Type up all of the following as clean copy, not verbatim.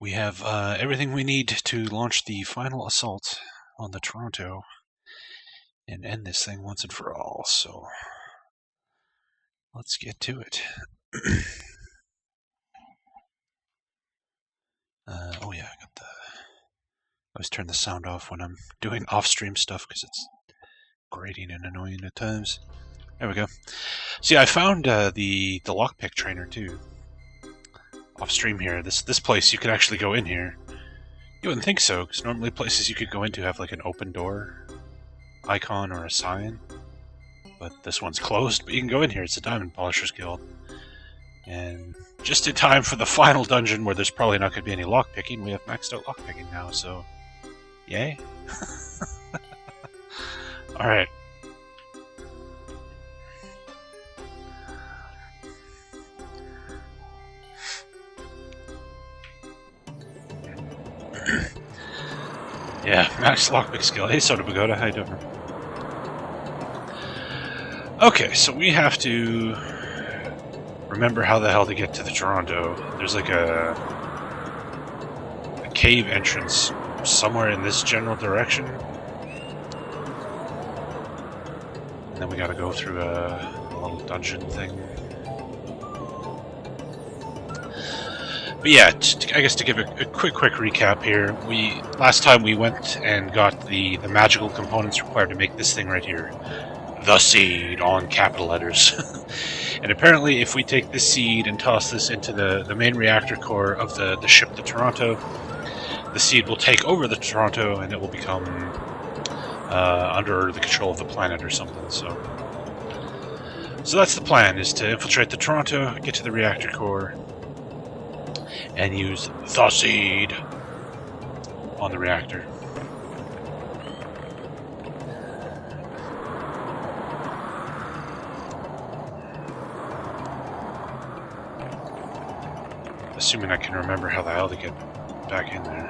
We have everything we need to launch the final assault on the Toronto and end this thing once and for all. So let's get to it. Oh yeah, I always turn the sound off when I'm doing off-stream stuff because it's grating and annoying at times. There we go. See, I found the lockpick trainer too. Off stream here. This place you could actually go in here. You wouldn't think so, because normally places you could go into have like an open door icon or a sign. But this one's closed, but you can go in here. It's a Diamond Polishers Guild. And just in time for the final dungeon where there's probably not going to be any lockpicking, we have maxed out lockpicking now, so yay. Alright. Yeah, max lockpick skill. Hey, Soda Pagoda, how you doing? Okay, so we have to remember how the hell to get to the Toronto. There's like a cave entrance somewhere in this general direction. And then we gotta go through a little dungeon thing. But yeah, I guess to give a quick recap here, last time we went and got the magical components required to make this thing right here. The seed on capital letters. And apparently if we take this seed and toss this into the main reactor core of the ship, the Toronto, the seed will take over the Toronto and it will become under the control of the planet or something. So that's the plan, is to infiltrate the Toronto, get to the reactor core, and use the seed on the reactor. Assuming I can remember how the hell to get back in there.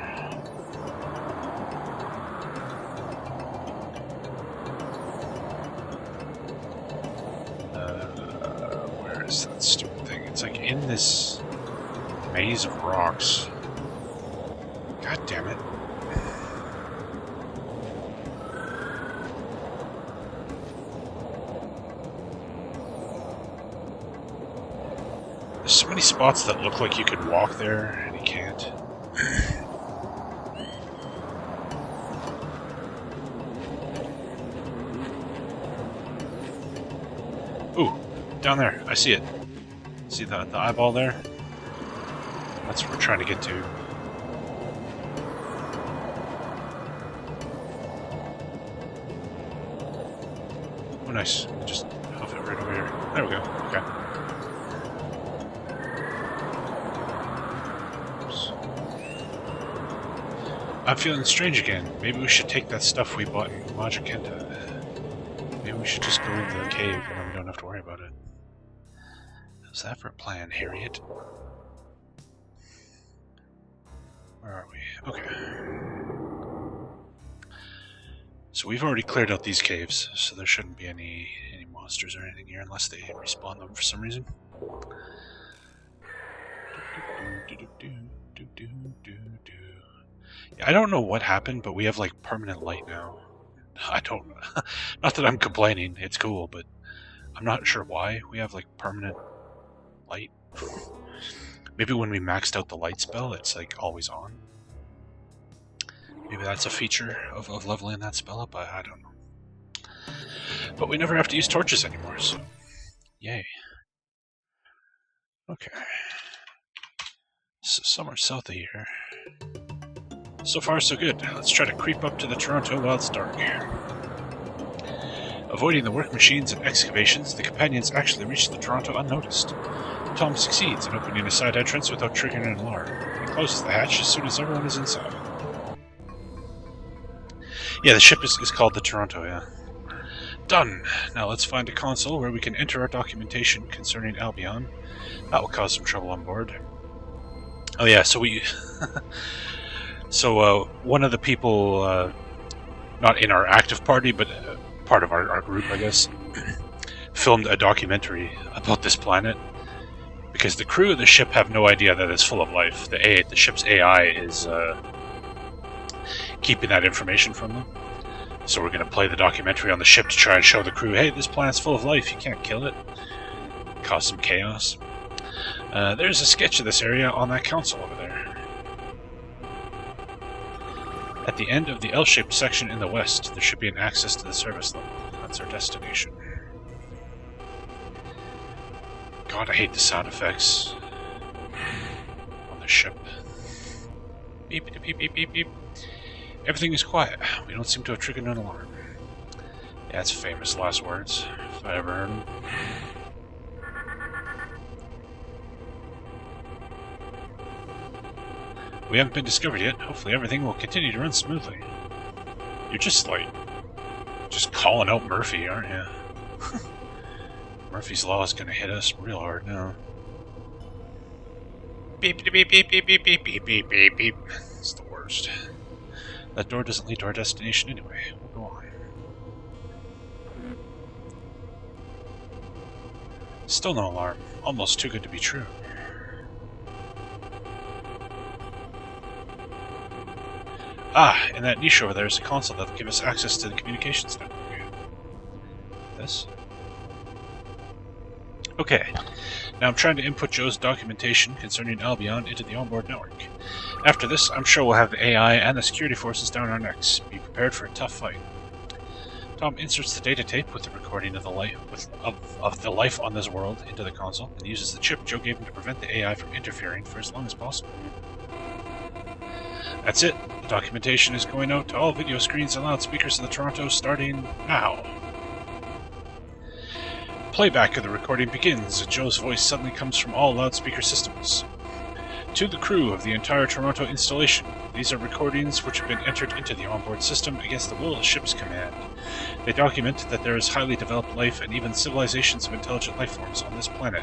Where is that stupid thing? It's like in this maze of rocks. God damn it. There's so many spots that look like you could walk there, and you can't. Ooh, down there. I see it. See the eyeball there? That's what we're trying to get to. Oh, nice. Just hoof it right over here. There we go. Okay. Oops. I'm feeling strange again. Maybe we should take that stuff we bought in Magikenta. Maybe we should just go into the cave and then we don't have to worry about it. How's that for a plan, Harriet? Where are we? Okay. So we've already cleared out these caves, so there shouldn't be any monsters or anything here unless they respawn them for some reason. Yeah, I don't know what happened, but we have like permanent light now. I don't... Not that I'm complaining, it's cool, but I'm not sure why we have like permanent light. Maybe when we maxed out the light spell, it's like always on. Maybe that's a feature of leveling that spell up, I don't know. But we never have to use torches anymore, so yay. Okay. So somewhere south of here. So far so good. Let's try to creep up to the Toronto while it's dark. Avoiding the work machines and excavations, the companions actually reach the Toronto unnoticed. Tom succeeds in opening a side entrance without triggering an alarm. He closes the hatch as soon as everyone is inside. Yeah, the ship is called the Toronto, yeah. Done! Now let's find a console where we can enter our documentation concerning Albion. That will cause some trouble on board. Oh yeah, so we... one of the people, not in our active party, but part of our group, I guess, filmed a documentary about this planet. Because the crew of the ship have no idea that it's full of life. The ship's AI is keeping that information from them. So we're going to play the documentary on the ship to try and show the crew, hey, this planet's full of life, you can't kill it. Cause some chaos. There's a sketch of this area on that console over there. At the end of the L-shaped section in the west, there should be an access to the service level. That's our destination. God, I hate the sound effects on the ship. Beep, beep, beep, beep, beep, beep. Everything is quiet. We don't seem to have triggered an alarm. Yeah, it's famous last words, if I ever heard them. We haven't been discovered yet. Hopefully everything will continue to run smoothly. You're just calling out Murphy, aren't you? Murphy's Law is gonna hit us real hard now. Beep, beep, beep, beep, beep, beep, beep, beep, beep, beep. It's the worst. That door doesn't lead to our destination anyway. We'll go on. Still no alarm. Almost too good to be true. Ah, in that niche over there is a console that will give us access to the communications network. This? Okay. Now I'm trying to input Joe's documentation concerning Albion into the onboard network. After this, I'm sure we'll have the AI and the security forces down our necks. Be prepared for a tough fight. Tom inserts the data tape with the recording of the life on this world into the console and uses the chip Joe gave him to prevent the AI from interfering for as long as possible. That's it. The documentation is going out to all video screens and loudspeakers in the Toronto starting now. Playback of the recording begins. Joe's voice suddenly comes from all loudspeaker systems. To the crew of the entire Toronto installation, these are recordings which have been entered into the onboard system against the will of the ship's command. They document that there is highly developed life and even civilizations of intelligent life forms on this planet.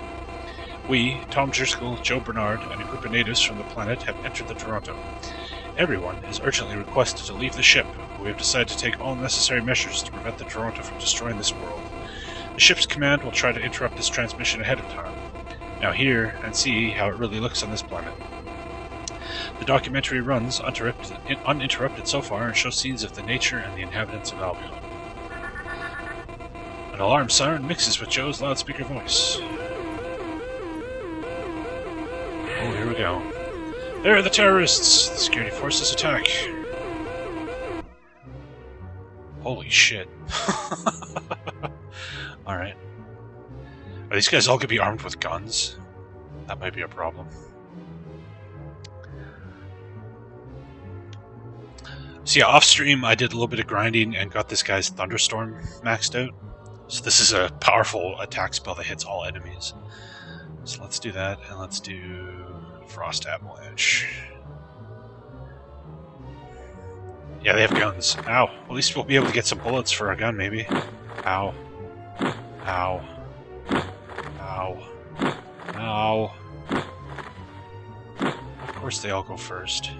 We, Tom Driscoll, Joe Bernard, and a group of natives from the planet have entered the Toronto. Everyone is urgently requested to leave the ship. We have decided to take all necessary measures to prevent the Toronto from destroying this world. The ship's command will try to interrupt this transmission ahead of time. Now hear and see how it really looks on this planet. The documentary runs uninterrupted so far and shows scenes of the nature and the inhabitants of Albion. An alarm siren mixes with Joe's loudspeaker voice. Oh, here we go. There are the terrorists! The security forces attack. Holy shit. Alright. Are these guys all gonna be armed with guns? That might be a problem. So yeah, off stream I did a little bit of grinding and got this guy's Thunderstorm maxed out. So this is a powerful attack spell that hits all enemies. So let's do that, and let's do Frost Avalanche. Yeah, they have guns. Ow. At least we'll be able to get some bullets for our gun, maybe. Ow. Ow. Ow. Ow. Of course they all go first.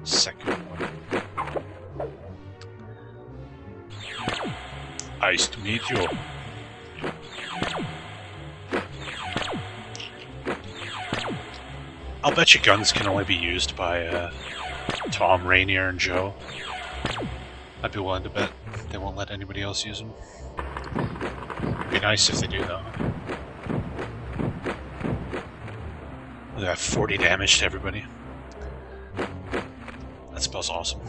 Second one. Nice to meet you. I'll bet you guns can only be used by Tom, Rainier, and Joe. I'd be willing to bet they won't let anybody else use them. It'd be nice if they do, though. They have 40 damage to everybody. That spell's awesome.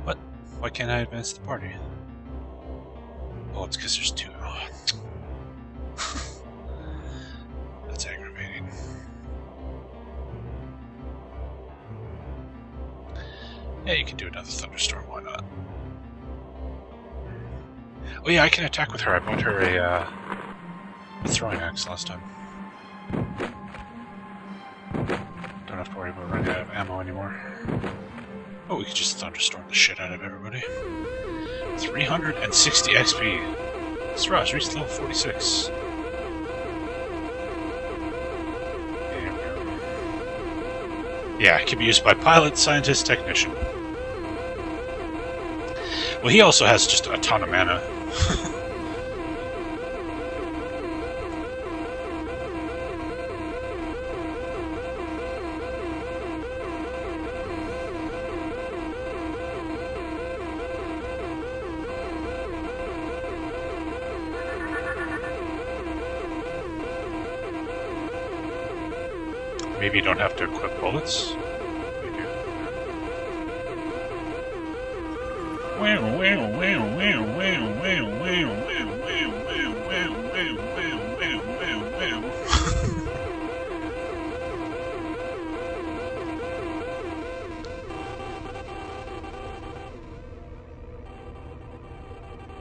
What? Why can't I advance the party? Oh, it's because there's two. Oh. That's aggravating. Yeah, you can do another Thunderstorm, why not? Oh yeah, I can attack with her. I bought her a throwing axe last time. Don't have to worry about running out of ammo anymore. Oh, we could just Thunderstorm the shit out of everybody. 360 XP. Siraj reached level 46. There we go. Yeah, it can be used by pilot, scientist, technician. Well, he also has just a ton of mana. maybe you don't have to equip bullets?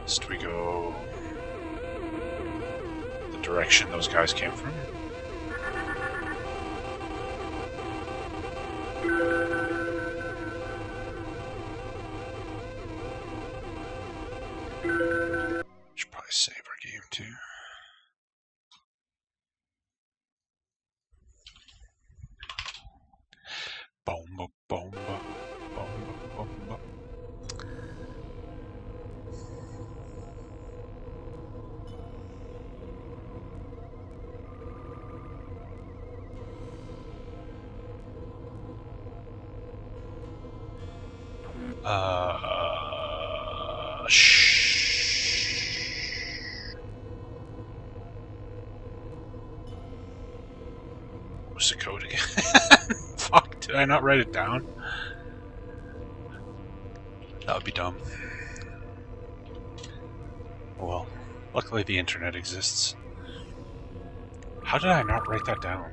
Must we go the direction those guys came from? Should probably save our game too. Bomba, bomba, bomba, bomba. What's the code again? Fuck, did I not write it down? That would be dumb. Oh well, luckily the internet exists. How did I not write that down?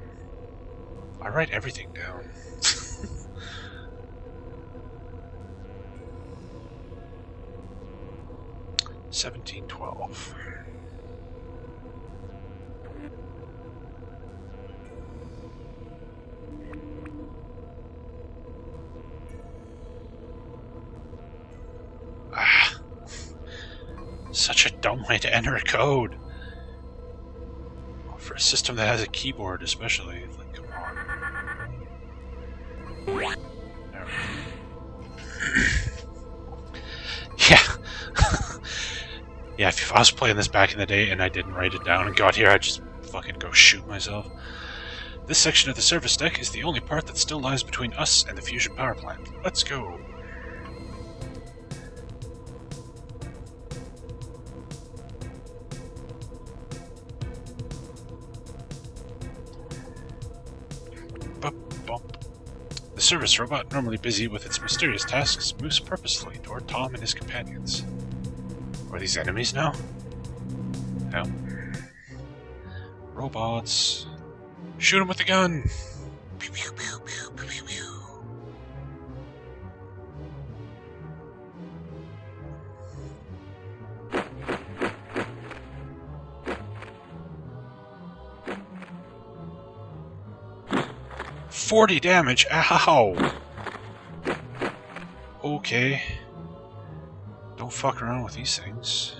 I write everything down. 1712. Such a dumb way to enter a code. For a system that has a keyboard, especially. Like, come on. There we go. Yeah. Yeah, if I was playing this back in the day and I didn't write it down and got here, I'd just fucking go shoot myself. This section of the service deck is the only part that still lies between us and the fusion power plant. Let's go. The service robot, normally busy with its mysterious tasks, moves purposefully toward Tom and his companions. Are these enemies now? No. Robots. Shoot him with the gun! Pew, pew, pew, pew, pew, pew, pew. $40 damage! Ow! Okay. Don't fuck around with these things.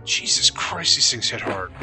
Jesus Christ, these things hit hard.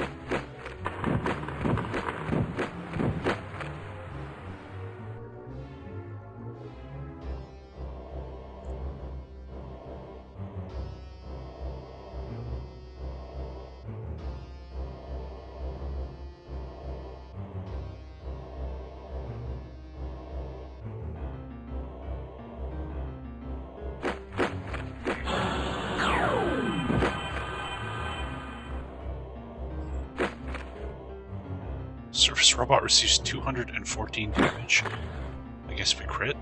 Surface robot receives 214 damage. I guess we crit.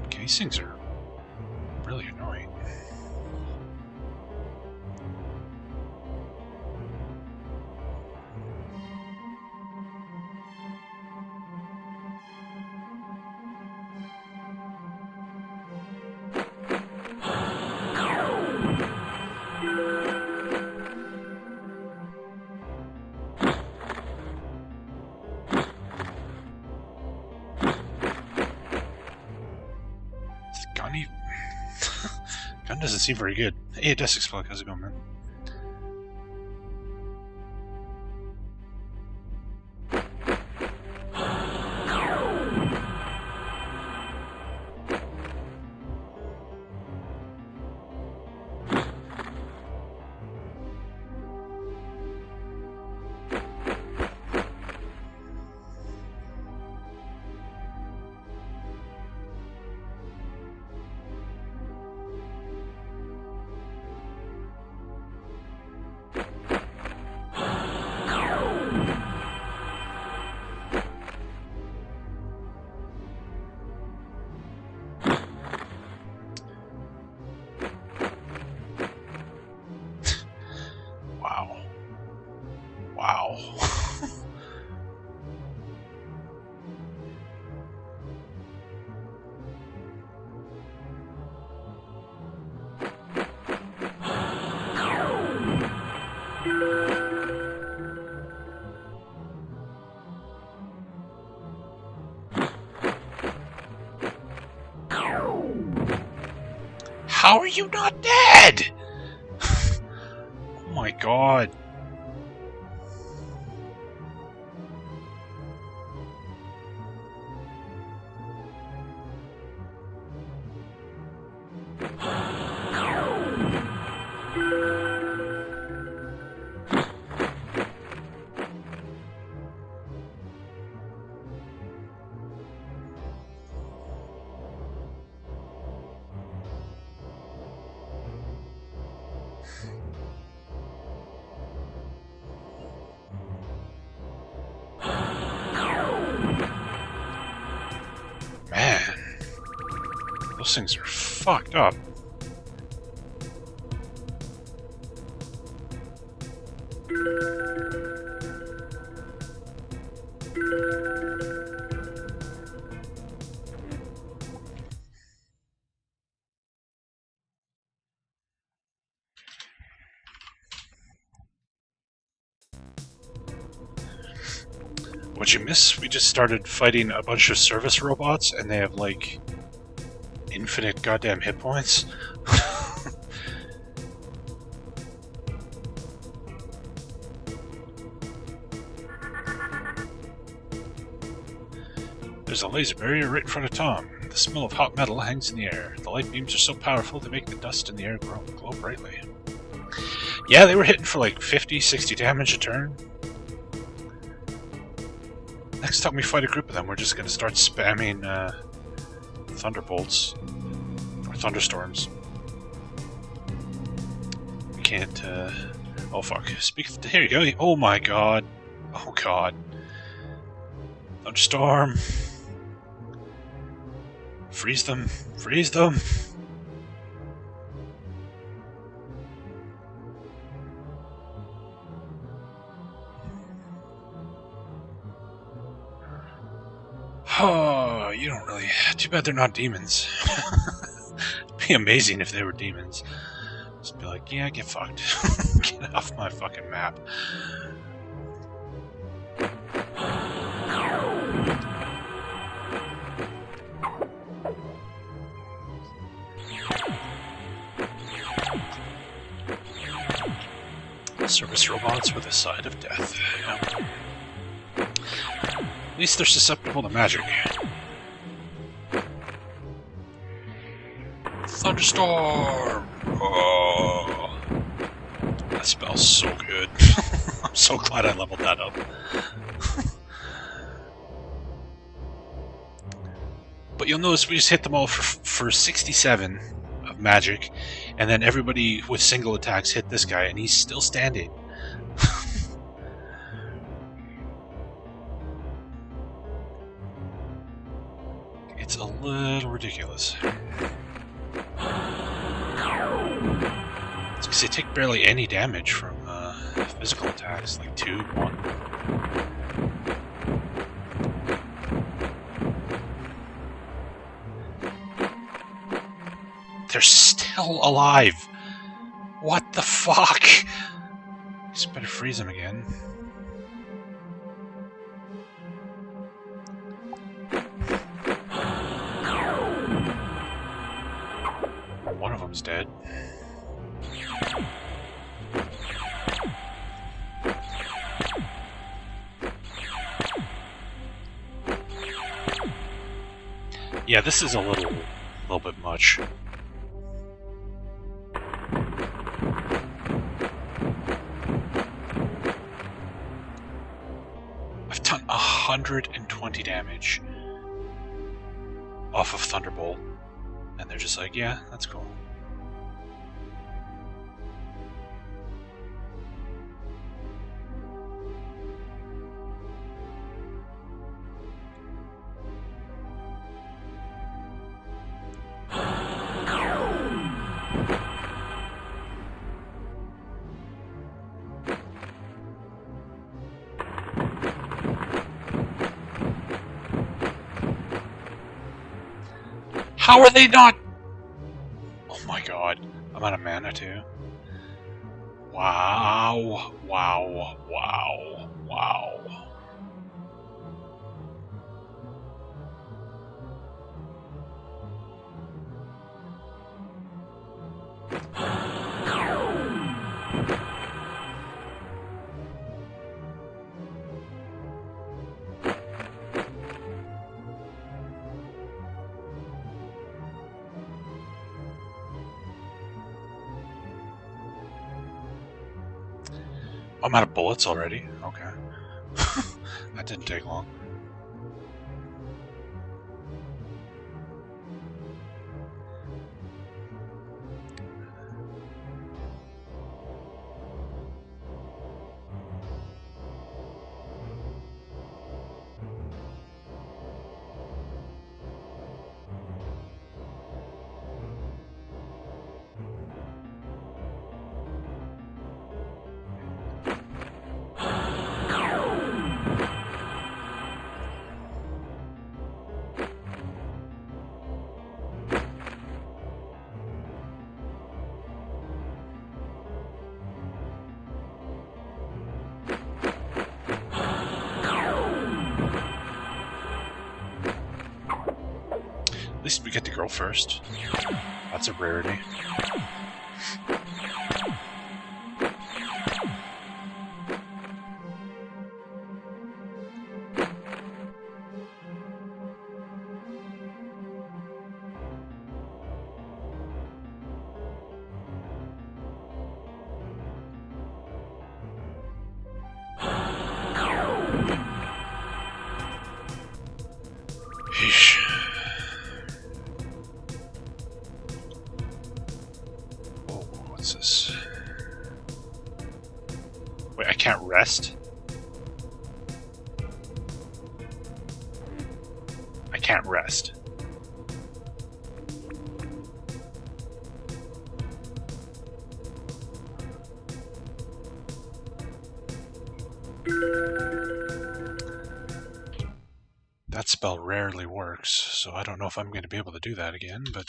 Okay, these things are really annoying. Gun doesn't seem very good. Hey, Desk Explode, how's it going, man? How are you not dead? Oh my god. Man, those things are fucked up. What'd you miss? We just started fighting a bunch of service robots, and they have, like, infinite goddamn hit points. There's a laser barrier right in front of Tom. The smell of hot metal hangs in the air. The light beams are so powerful they make the dust in the air glow brightly. Yeah, they were hitting for like 50, 60 damage a turn. Next time we fight a group of them, we're just going to start spamming thunderbolts or thunderstorms. We can't. Oh fuck! Here you go. Oh my god! Oh god! Thunderstorm! Freeze them! Freeze them! Oh, you don't really... Too bad they're not demons. It'd be amazing if they were demons. Just be like, yeah, get fucked. Get off my fucking map. Service robots with a side of death. Yep. At least they're susceptible to magic. Thunderstorm! Oh, that spell's so good. I'm so glad I leveled that up. But you'll notice we just hit them all for 67 of magic, and then everybody with single attacks hit this guy, and he's still standing. It's a little ridiculous. It's because they take barely any damage from physical attacks, like 2, 1. They're still alive! What the fuck? Just better freeze them again. One of them's dead. Yeah, this is a little bit much. I've done 120 damage off of Thunderbolt, and they're just like, yeah, that's cool. How are they not? Oh my god. I'm out of mana too. Wow. Wow. Wow. Wow. I'm out of bullets already. Okay. That didn't take long. At least we get the girl first. That's a rarity. Yeesh. Oh, what's this? Wait, I can't rest? I can't rest. That spell rarely works, so I don't know if I'm going to be able to do that again, but...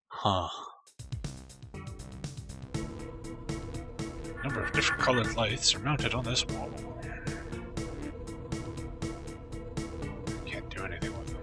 Huh. A number of different colored lights are mounted on this wall. Can't do anything with them.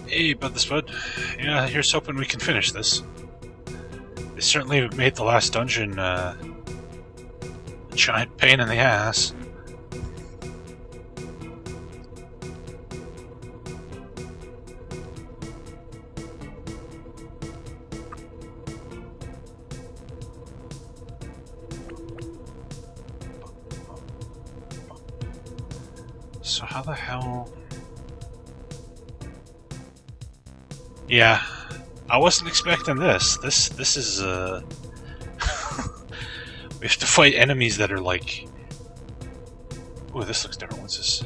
Hey, Bud the Spud. Yeah, here's hoping we can finish this. They certainly made the last dungeon a giant pain in the ass. So how the hell... Yeah, I wasn't expecting this. This is we have to fight enemies that are like... Ooh, this looks different. What's this?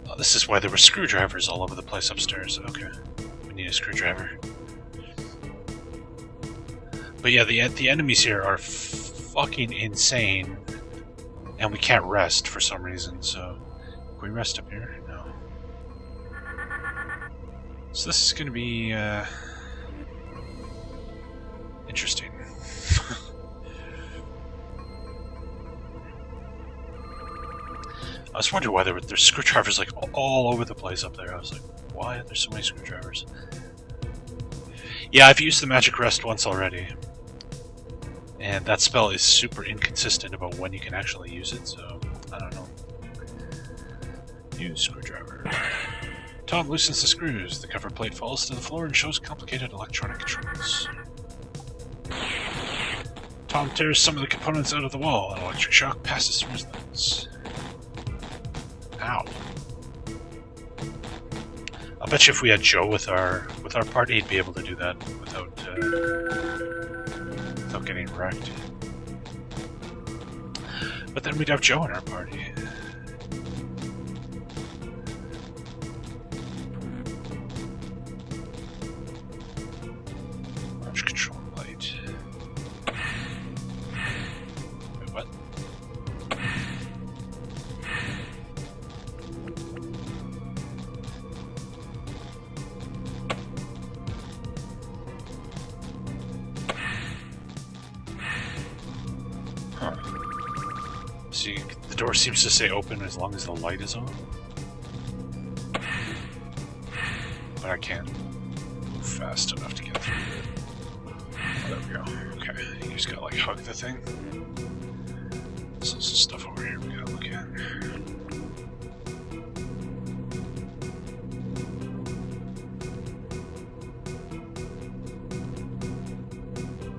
Oh, this is why there were screwdrivers all over the place upstairs. Okay, we need a screwdriver. But yeah, the enemies here are fucking insane. And we can't rest for some reason, so... Can we rest up here? No. So this is gonna be, interesting. I was wondering why there's screwdrivers like all over the place up there. I was like, why are there so many screwdrivers? Yeah, I've used the magic rest once already. And that spell is super inconsistent about when you can actually use it, so I don't know. Use screwdriver. Tom loosens the screws. The cover plate falls to the floor and shows complicated electronic controls. Tom tears some of the components out of the wall. An electric shock passes through his limbs. Ow. A bet you if we had Joe with our party, he'd be able to do that without getting wrecked. But then we'd have Joe in our party. Launch control light. Wait, what? Huh. See, the door seems to say open as long as the light is on. But I can't move fast enough to get through it. Oh, there we go. Okay, you just gotta like hug the thing. There's some stuff over here we gotta look at.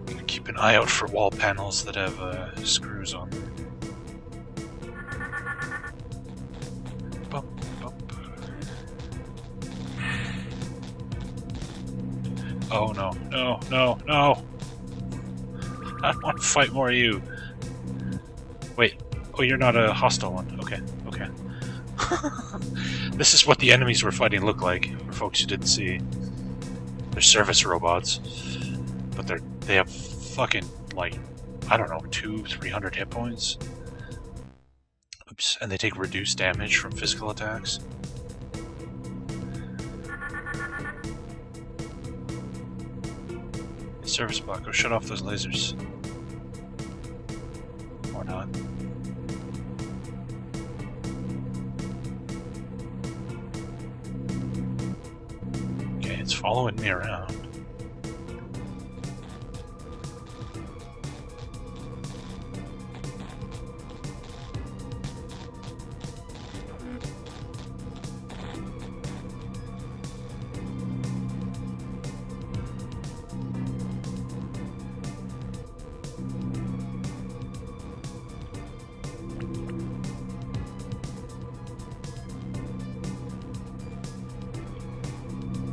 Gonna keep an eye out for wall panels that have screws on them. Bump, bump. Oh no, no, no, no! I don't want to fight more of you. Wait, oh, you're not a hostile one. Okay, okay. This is what the enemies we're fighting look like, for folks who didn't see. They're service robots, but they have fucking, like, I don't know, 200-300 hit points. Oops, and they take reduced damage from physical attacks. Service block, go shut off those lasers. Or not. Okay, it's following me around.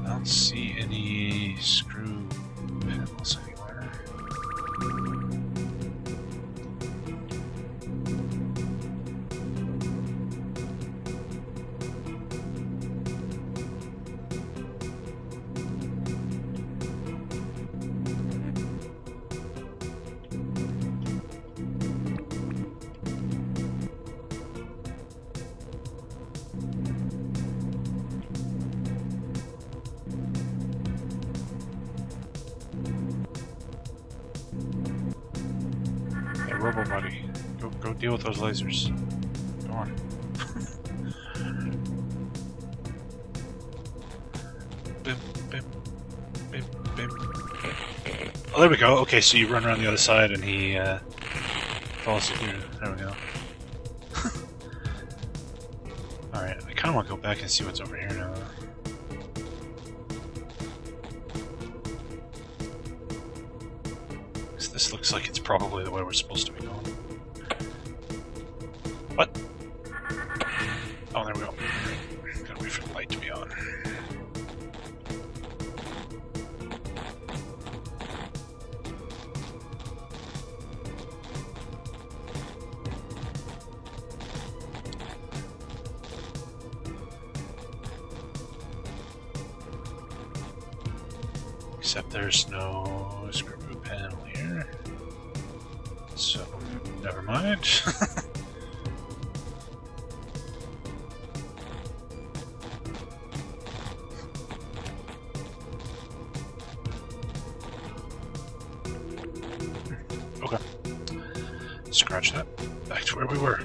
I don't see any screw panels anywhere. Robo buddy, go deal with those lasers. Go on. Bim, bim, bim, bim. Oh, there we go. Okay, so you run around the other side and he follows you through. There we go. Alright, I kind of want to go back and see what's over here now. This looks like it's probably the way we're supposed to be going. What? Oh, there we go. Gotta wait for the light to be on. Except there's no screw panel here. So, never mind. Okay. Scratch that. Back to where we were.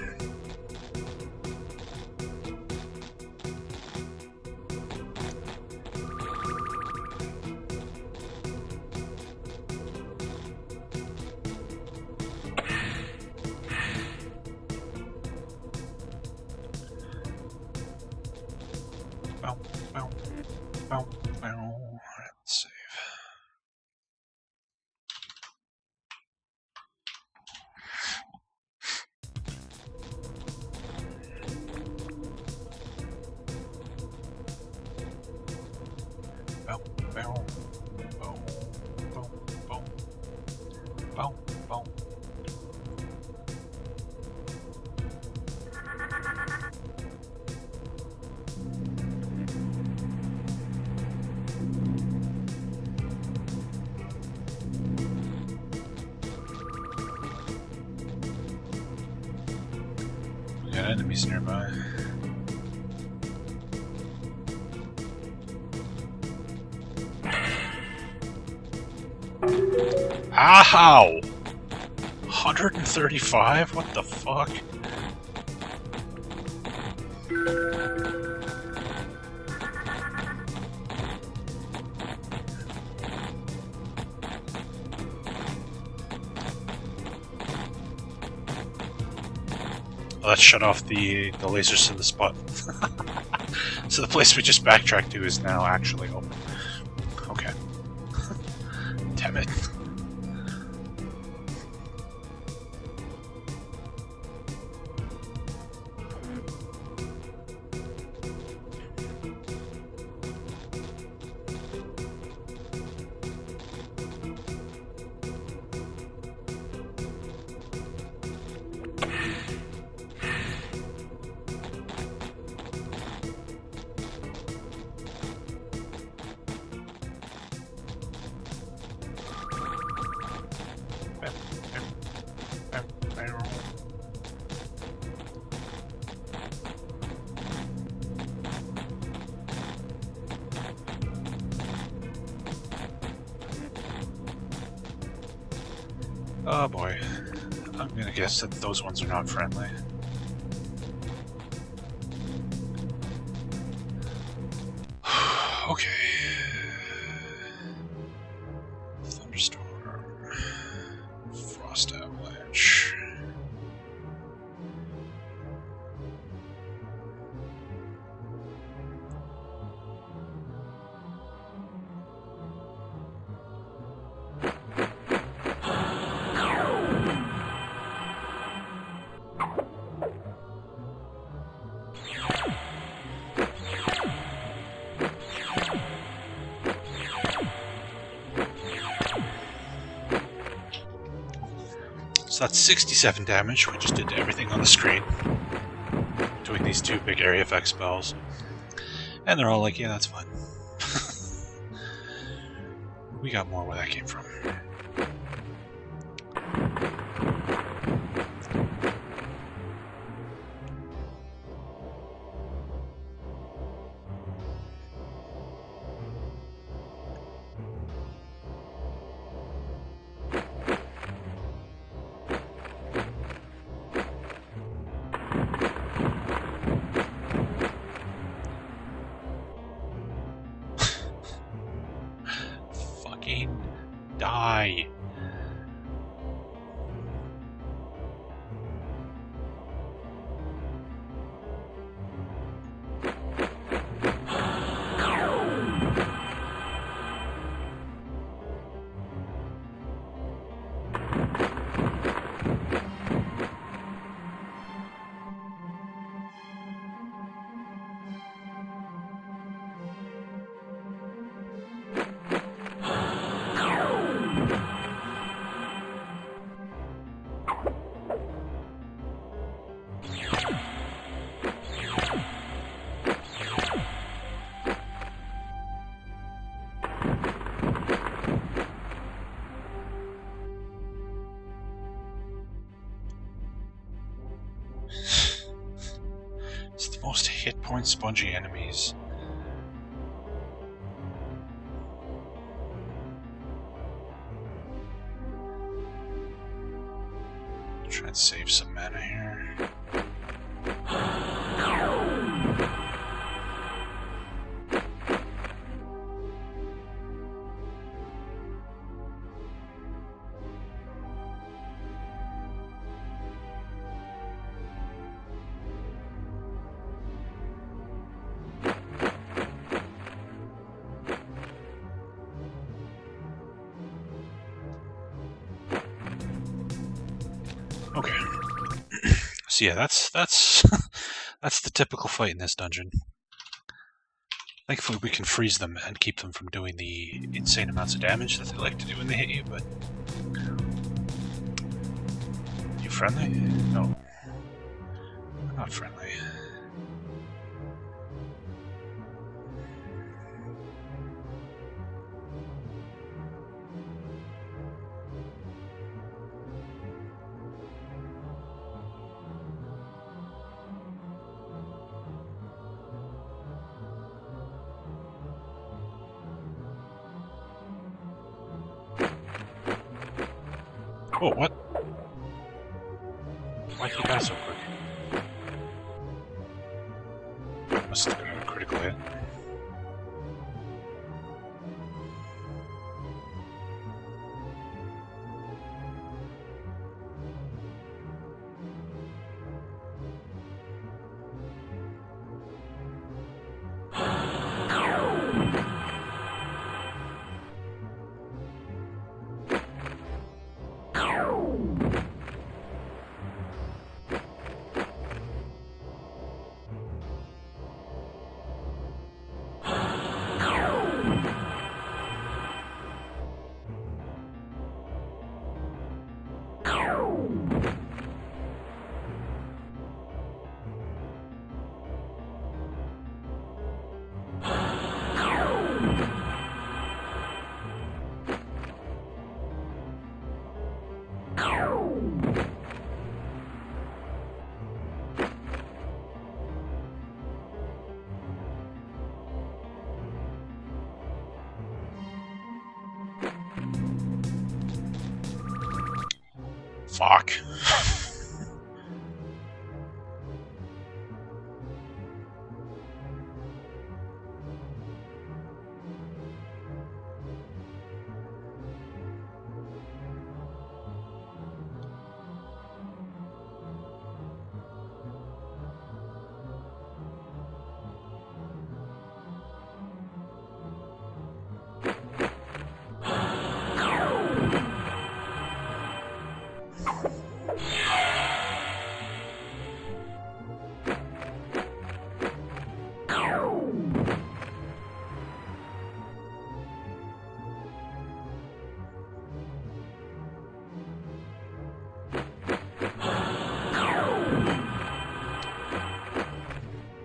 Bow, bow, bow, bow. Alright, let's save. Boom. Boom. Boom. Boom. Boom. Boom. We got enemies nearby. Ow! 135? What the fuck? Oh, that shut off the lasers in the spot. So the place we just backtracked to is now actually open. Okay. Damn it. Oh boy. I'm gonna guess that those ones are not friendly. Okay. Thunderstorm. Frost avalanche. So that's 67 damage. We just did everything on the screen. Doing these two big area effect spells. And they're all like, yeah, that's fine. We got more where that came from. Die. It's the most hit point spongy enemies. Try and save some mana here. Okay. So yeah, that's that's the typical fight in this dungeon. Thankfully, we can freeze them and keep them from doing the insane amounts of damage that they like to do when they hit you, but... You friendly? No. We're not friendly. Oh, what? Why'd he die so quick? Must have been a critical hit. Fuck.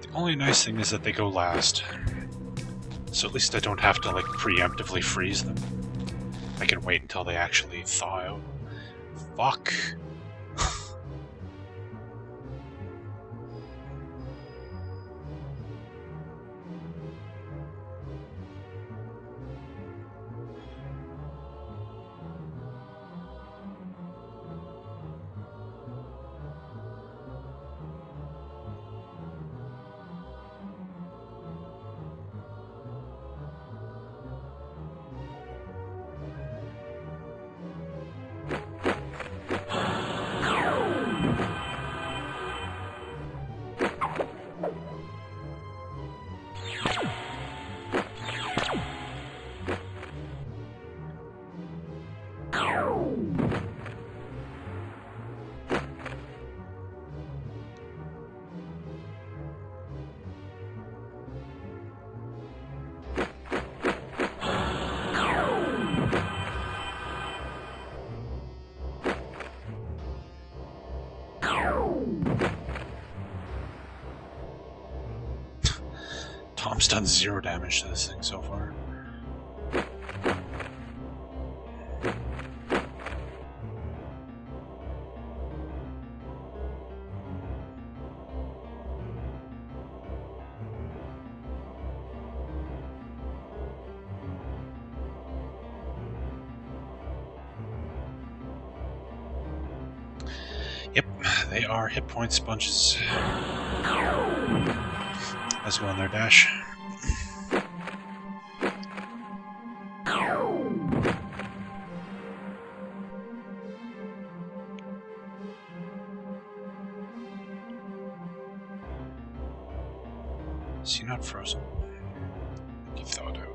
The only nice thing is that they go last. So at least I don't have to, like, preemptively freeze them. I can wait until they actually thaw out. Fuck. Tom's done 0 damage to this thing so far. Yep, they are hit point sponges. Let's go on their dash. Is he not frozen? I think he thawed out.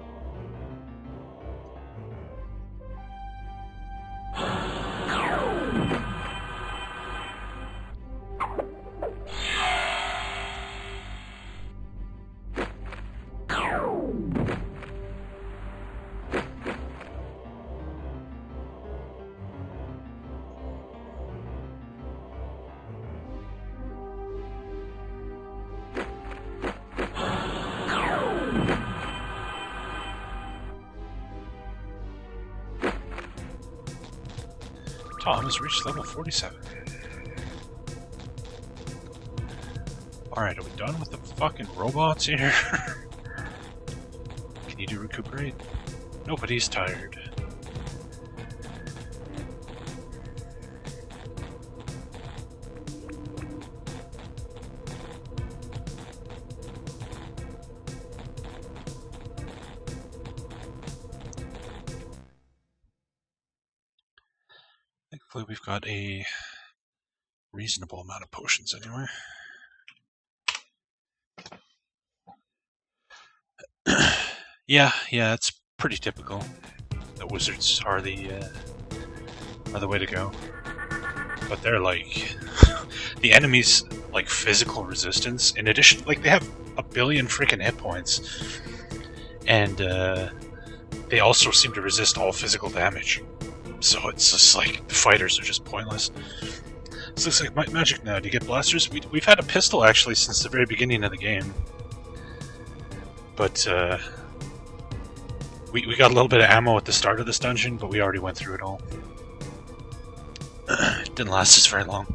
Tom has reached level 47. Alright, are we done with the fucking robots here? Can you do recuperate? Nobody's tired. Thankfully, we've got a reasonable amount of potions anyway. Yeah, it's pretty typical that wizards are the way to go. But they're like the enemy's like physical resistance. In addition, like they have a billion freaking hit points, and they also seem to resist all physical damage. So it's just like the fighters are just pointless. This looks like magic now. Do you get blasters? We've had a pistol actually since the very beginning of the game, but we got a little bit of ammo at the start of this dungeon, but we already went through it all. It didn't last us very long.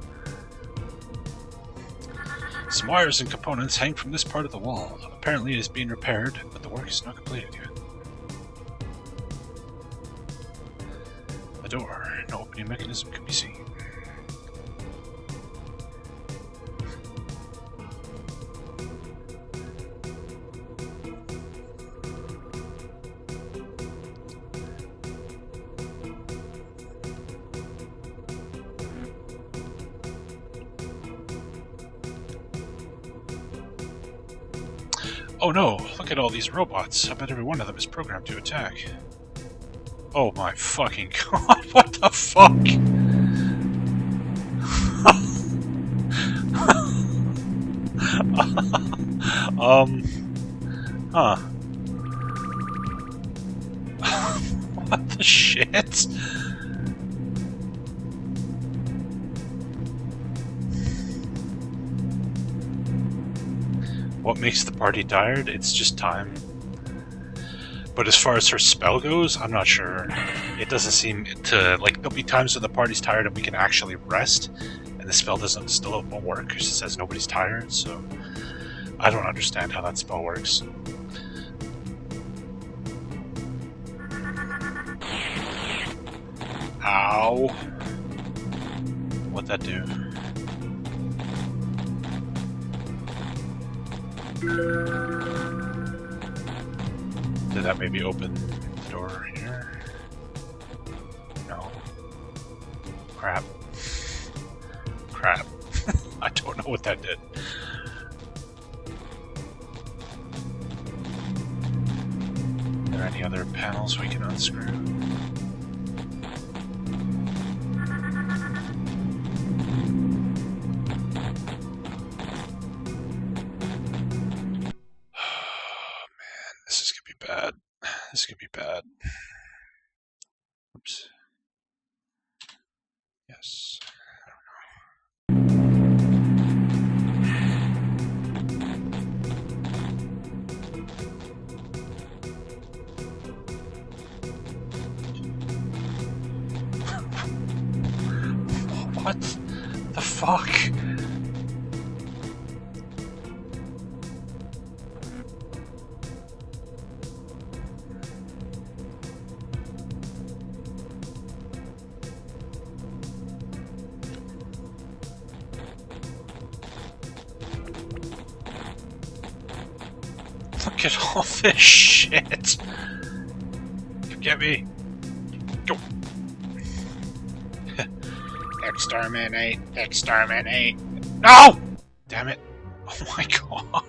Some wires and components hang from this part of the wall. Apparently it is being repaired, but the work is not completed yet. A door. No opening mechanism can be seen. Oh no, look at all these robots. I bet every one of them is programmed to attack. Oh my fucking god, what the fuck? Huh. What the shit? What makes the party tired? It's just time. But as far as her spell goes, I'm not sure. It doesn't seem to, like, there'll be times when the party's tired and we can actually rest, and the spell still won't work because it says nobody's tired, so I don't understand how that spell works. Ow. What'd that do? Did that maybe open the door here? No. Crap. Crap. I don't know what that did. Are there any other panels we can unscrew? This could be bad. Oops. Yes. I don't know. What the fuck? Look at all this shit! Get me! Go! Exterminate! Exterminate! No! Damn it! Oh my god!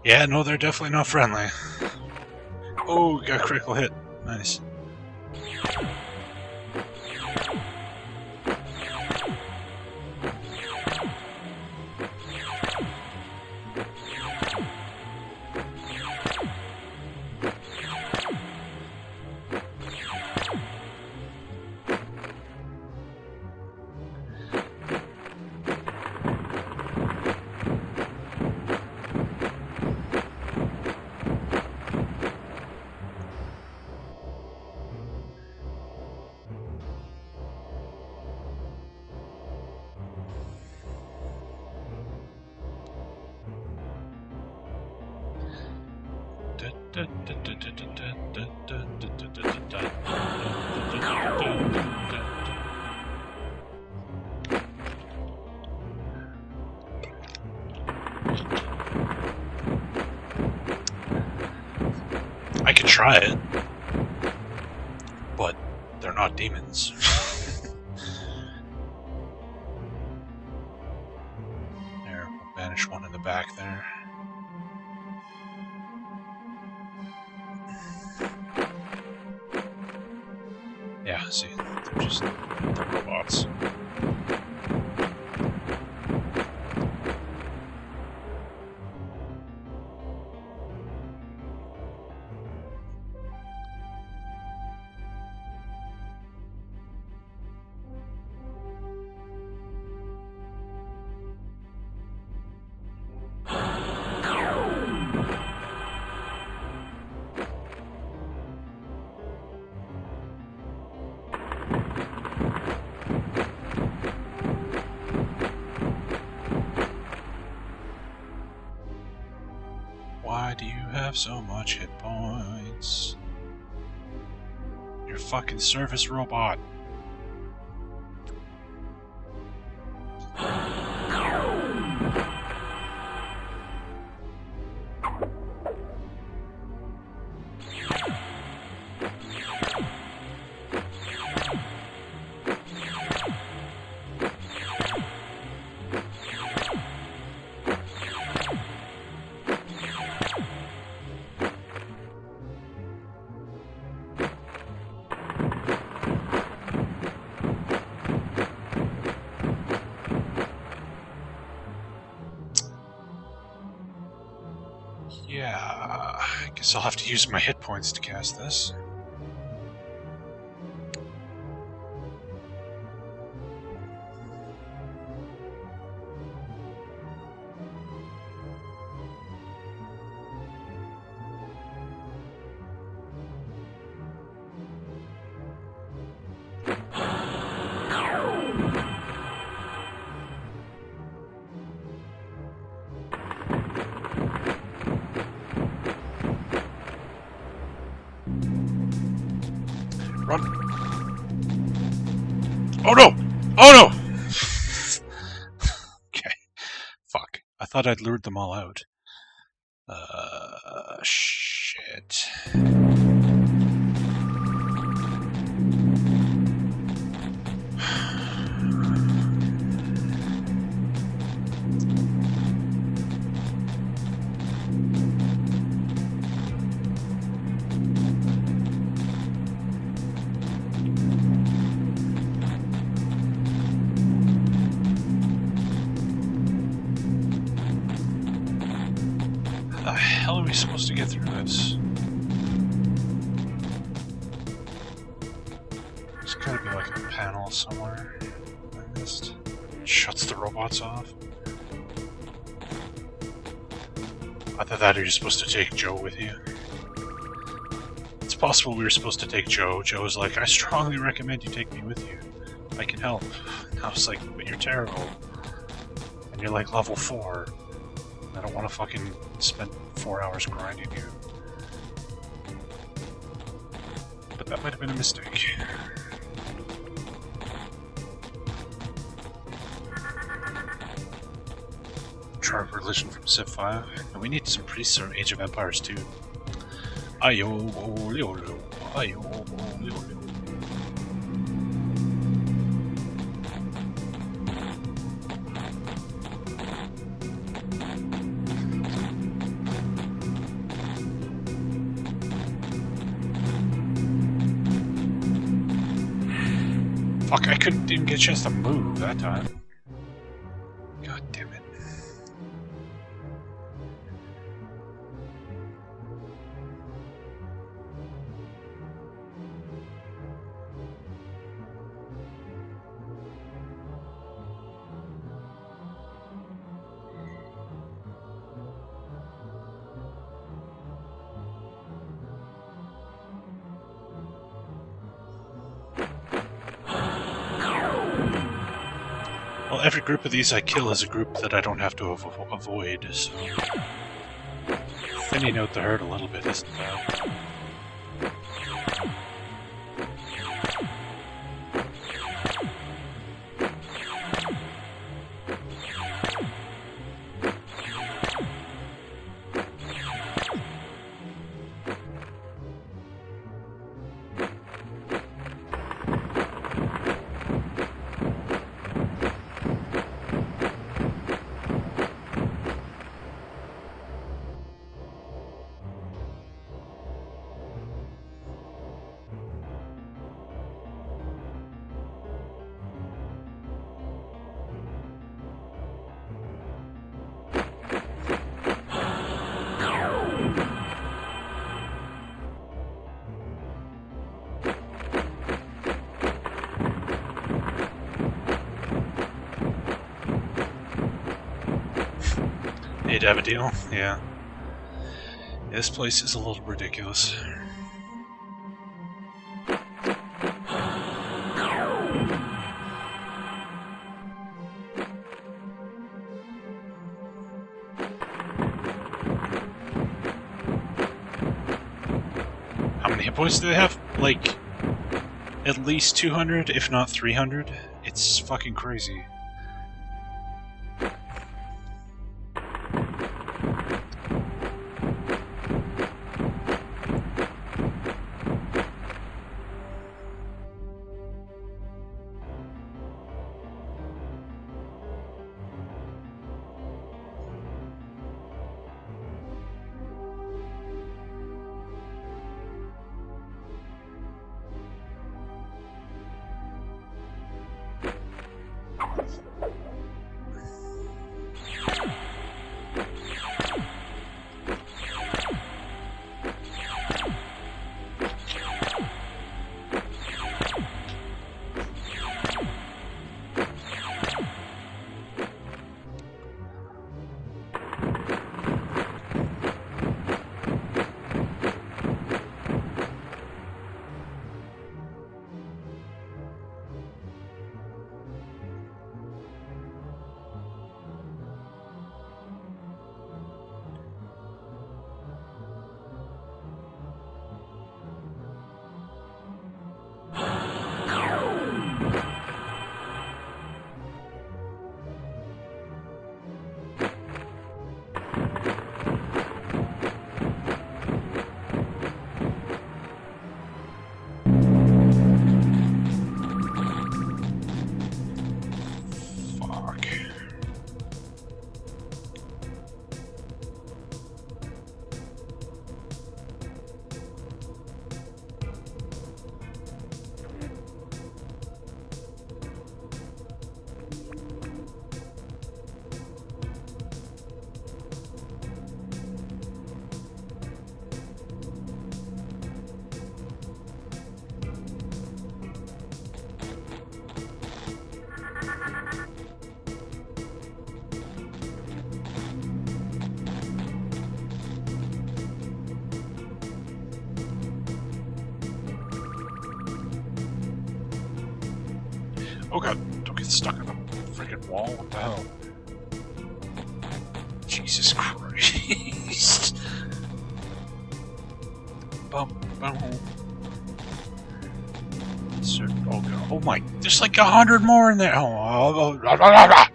Yeah, no, they're definitely not friendly. Oh, got a critical hit. Nice. I could try it, but they're not demons. There, we'll banish one in the back there. Yeah, see, they're robots. Why do you have so much hit points? You're a fucking service robot. Yeah, I guess I'll have to use my hit points to cast this. Run! Oh no! Oh no! Okay. Fuck. I thought I'd lured them all out. Shit. How the hell are we supposed to get through this? There's gotta be like a panel somewhere I missed. It shuts the robots off. Either that or you're supposed to take Joe with you. It's possible we were supposed to take Joe. Joe was like, I strongly recommend you take me with you. I can help. And I was like, but you're terrible. And you're like level 4. I don't want to fucking spend 4 hours grinding you. But that might have been a mistake. Tribe Religion from Civ 5. And we need some priests from Age of Empires too. Ayo, liolo, ayo, liolo. Fuck, I couldn't even get a chance to move that time. God damn it. Well, every group of these I kill is a group that I don't have to avoid, so... Thinning out the herd a little bit isn't bad. Need to have a deal? Yeah. This place is a little ridiculous. How many hit points do they have? Like, at least 200, if not 300? It's fucking crazy. Oh god, don't get stuck in the freaking wall. What the hell? Jesus Christ. Bum, bum. Oh god, oh my, there's like 100 more in there. Oh, blah, blah, blah.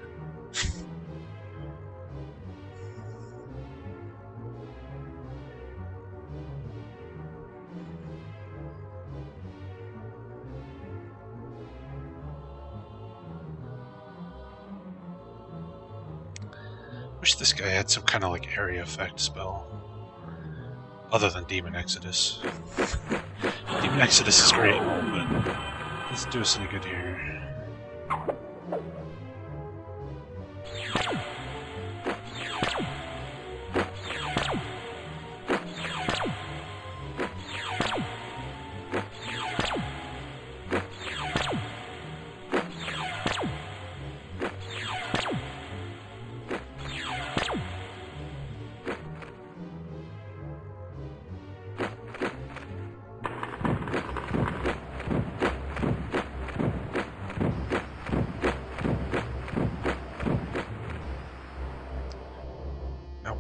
Wish this guy had some kind of like area effect spell. Other than Demon Exodus. Demon Exodus is great, but doesn't do us any good here.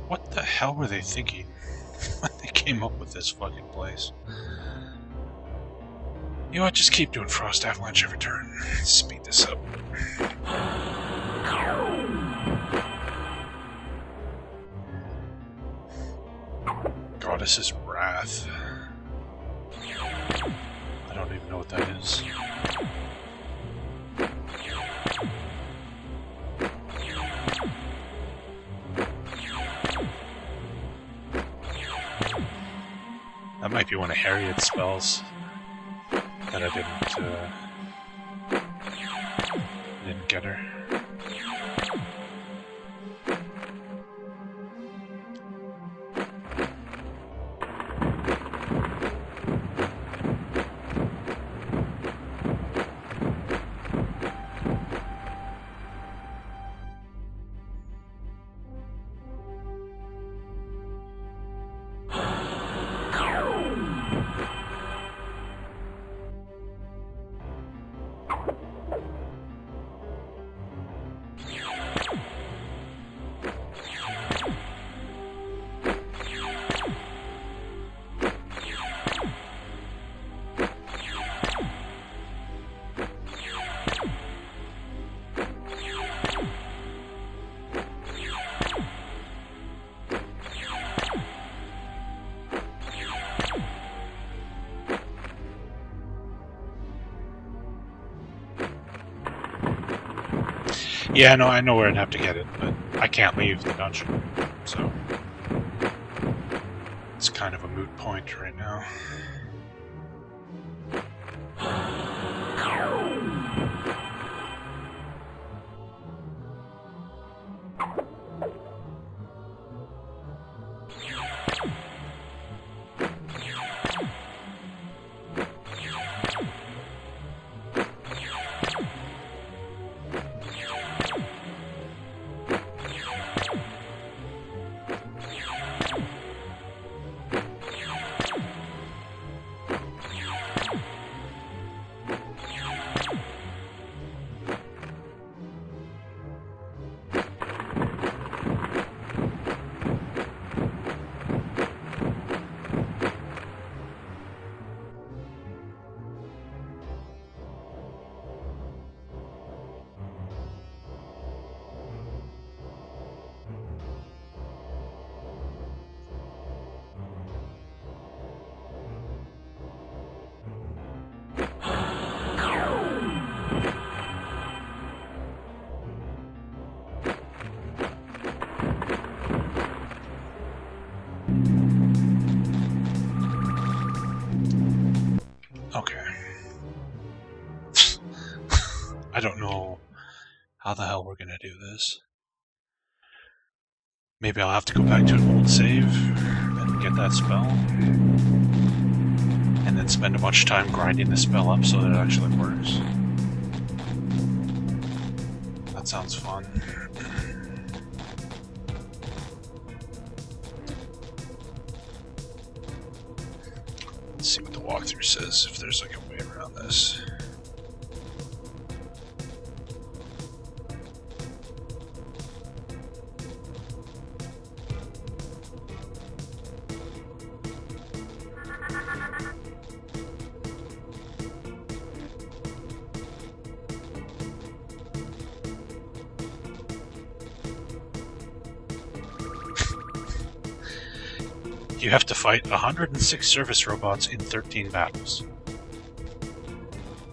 What the hell were they thinking? when they came up with this fucking place. You know what? Just keep doing Frost Avalanche every turn. Speed this up. Goddess's Wrath. I don't even know what that is. That might be one of Harriet's spells that I didn't get her. Yeah, no, I know where I'd have to get it, but I can't leave the dungeon, so it's kind of a moot point right now. Okay. I don't know how the hell we're gonna do this. Maybe I'll have to go back to an old save and get that spell. And then spend a bunch of time grinding the spell up so that it actually works. That sounds fun. Let's see what the walkthrough says, if there's like a way around this. You have to fight 106 service robots in 13 battles.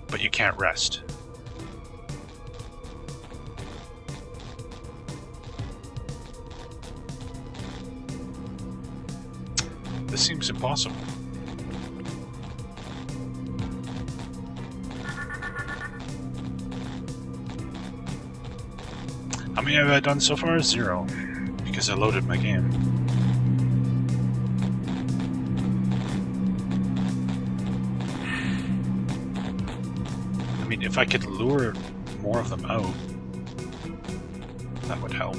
But you can't rest. This seems impossible. How many have I done so far? 0. Because I loaded my game. I mean, if I could lure more of them out, that would help.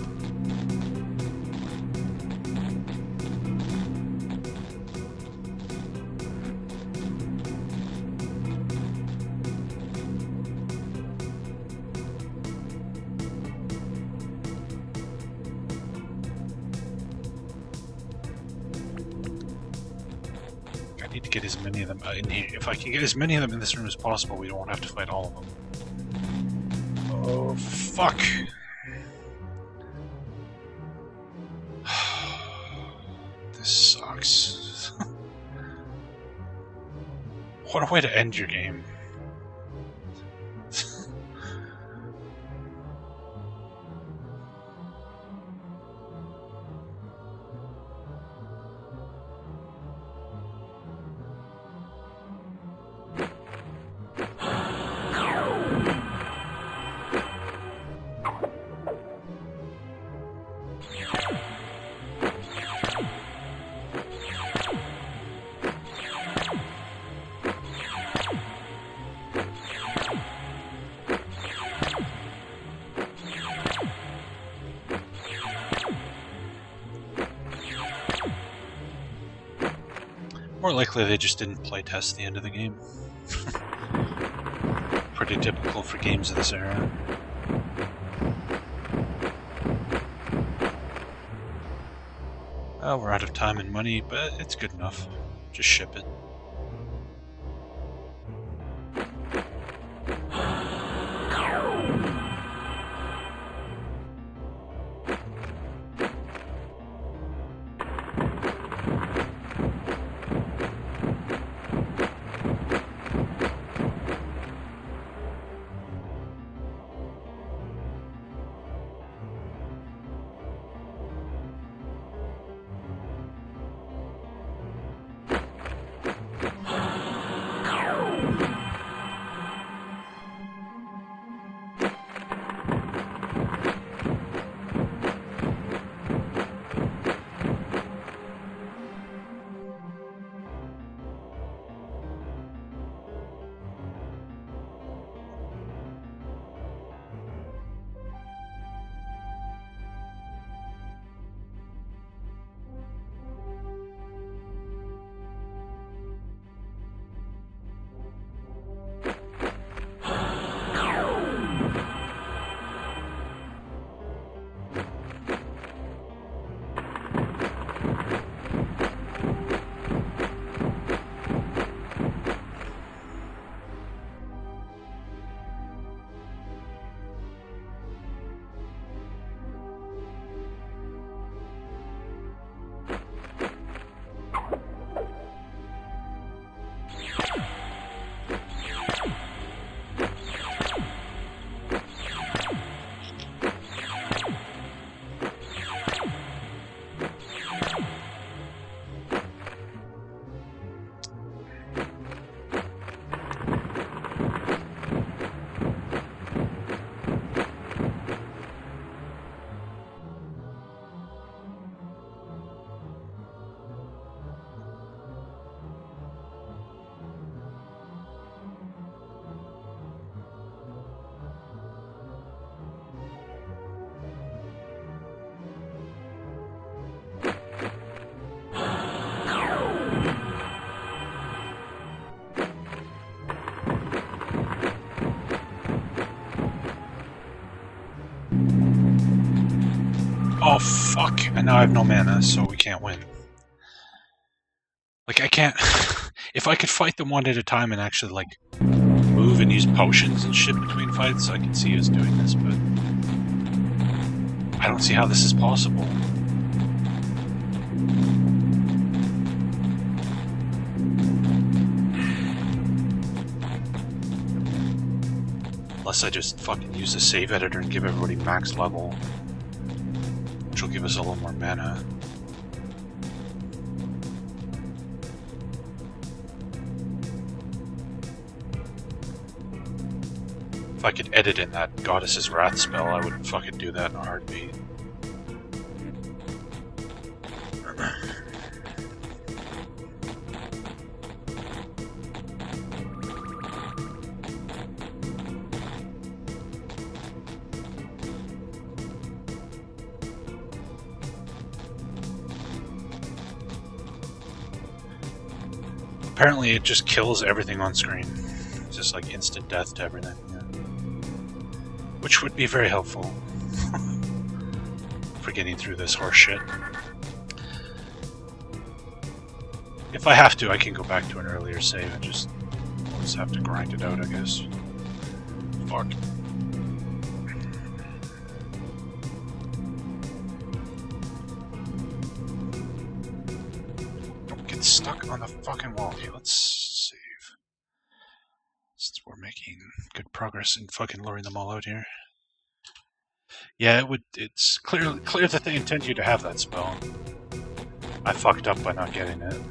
get as many of them in here. If I can get as many of them in this room as possible, we don't have to fight all of them. Oh, fuck. This sucks. What a way to end your game. More likely they just didn't playtest the end of the game. Pretty typical for games of this era. Well, we're out of time and money, but it's good enough. Just ship it. Oh fuck, and now I have no mana, so we can't win. Like, I can't... If I could fight them one at a time and actually, like, move and use potions and shit between fights, I can see us doing this, but... I don't see how this is possible. Unless I just fucking use the save editor and give everybody max level. Which will give us a little more mana. If I could edit in that Goddess's Wrath spell, I would fucking do that in a heartbeat. Apparently it just kills everything on screen. It's just like instant death to everything. Yeah. Which would be very helpful for getting through this horse shit. If I have to, I can go back to an earlier save and just have to grind it out, I guess. Fuck. Don't get stuck on the fucking wall. Okay, let's save. Since we're making good progress in fucking luring them all out here. Yeah, it's clear that they intend you to have that spell. I fucked up by not getting it.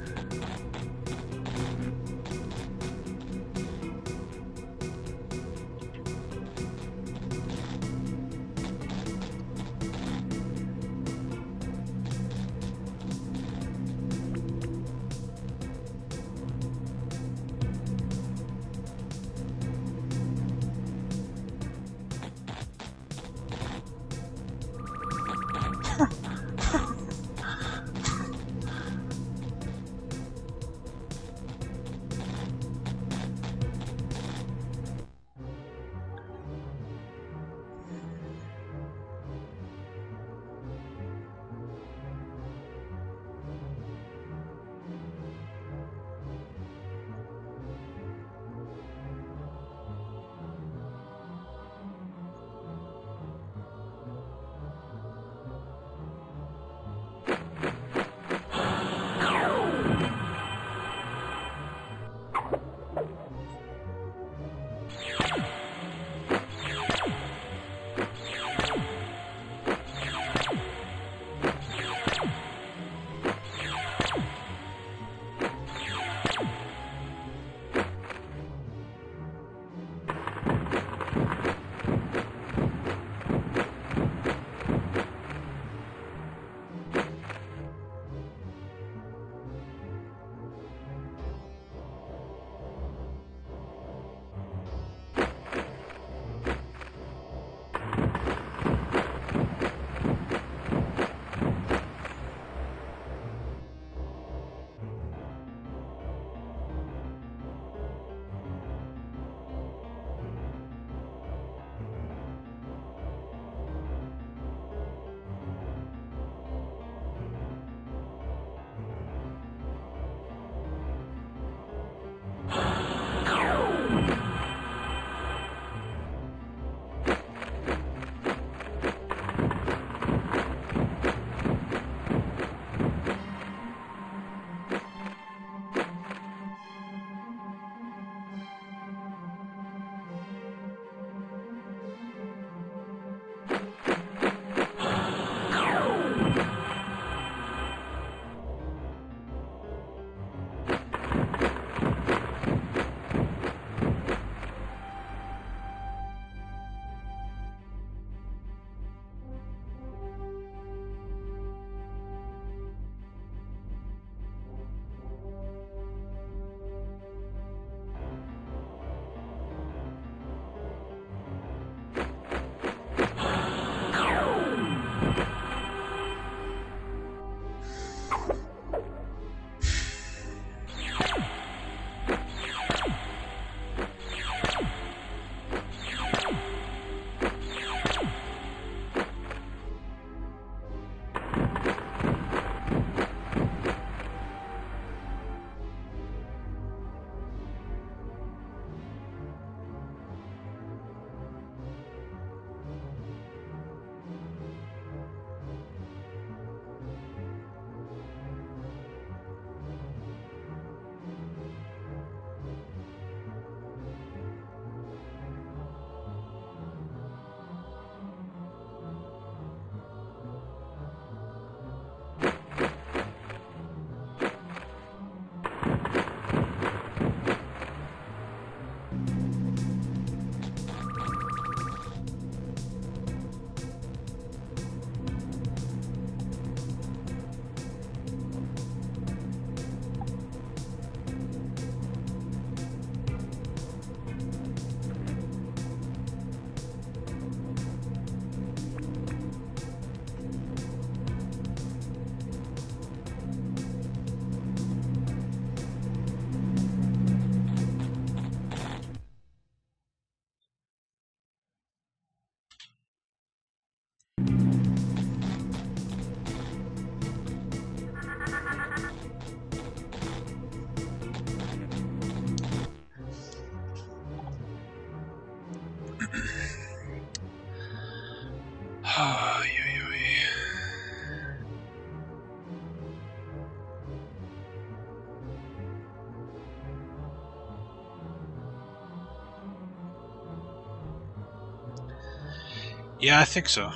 Yeah, I think so.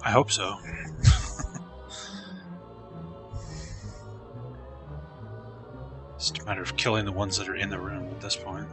I hope so. It's just a matter of killing the ones that are in the room at this point.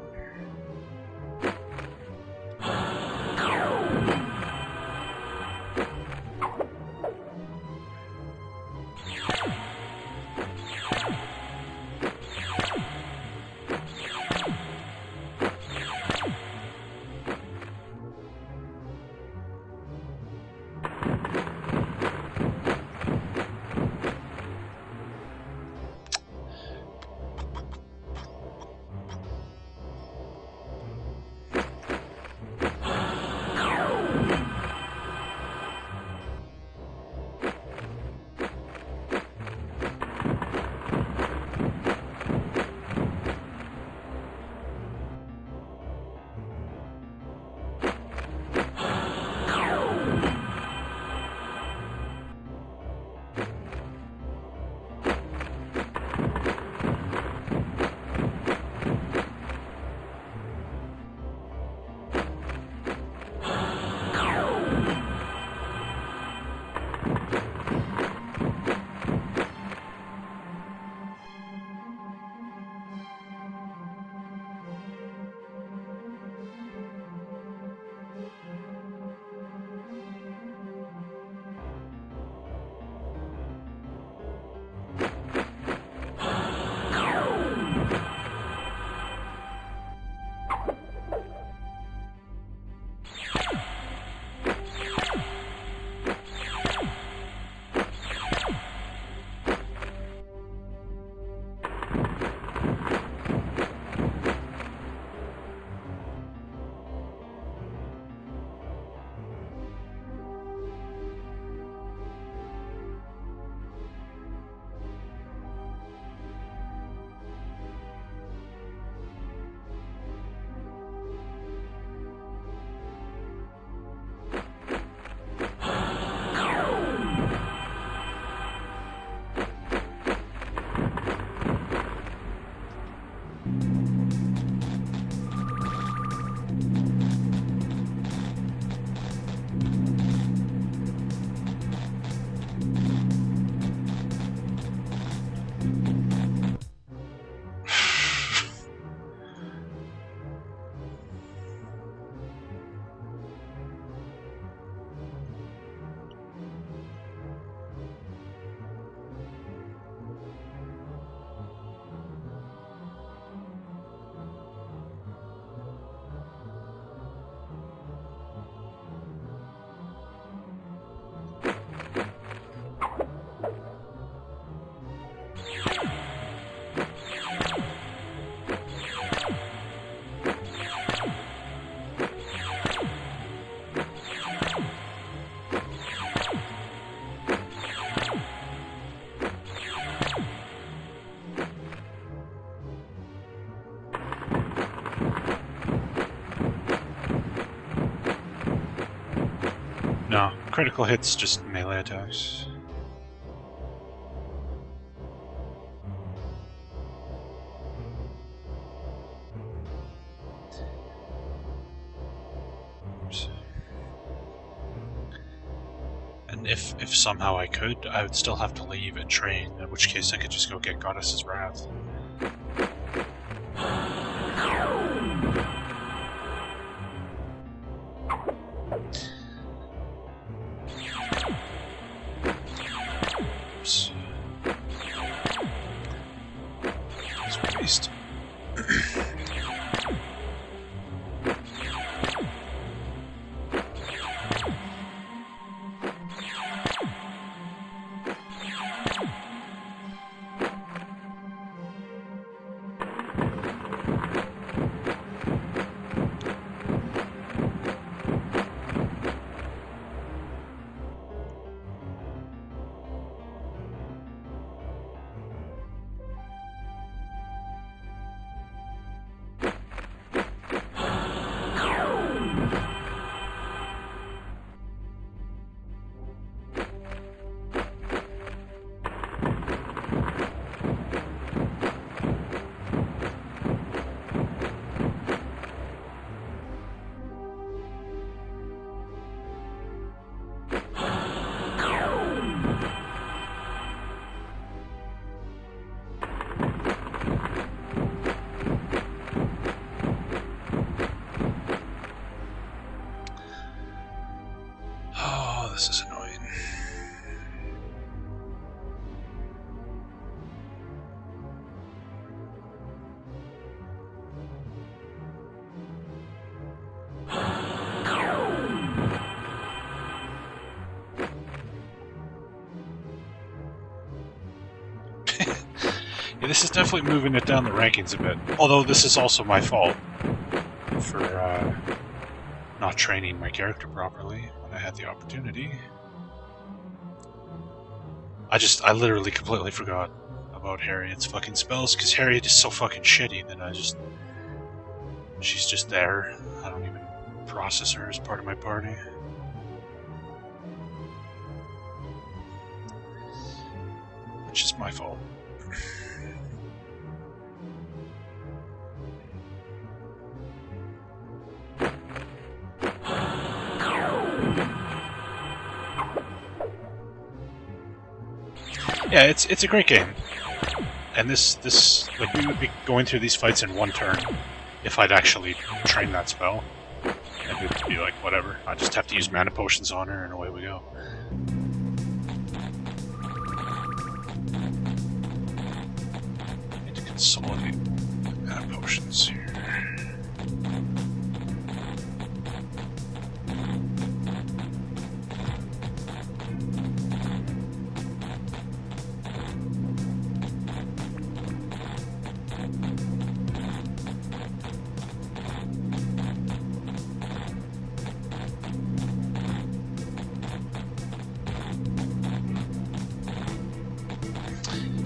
No, critical hits, just melee attacks. And if somehow I could, I would still have to leave and train, in which case I could just go get Goddess's Wrath. Oops. It's a waste. this is annoying. Yeah, this is definitely moving it down the rankings a bit. Although this is also my fault for not training my character properly when I had the opportunity. I literally completely forgot about Harriet's fucking spells, because Harriet is so fucking shitty that she's just there. I don't even process her as part of my party. Which is my fault. Yeah, it's a great game. And this like, we would be going through these fights in one turn if I'd actually trained that spell. And it would be like, whatever. I just have to use mana potions on her and away we go. I need to consolidate mana potions here.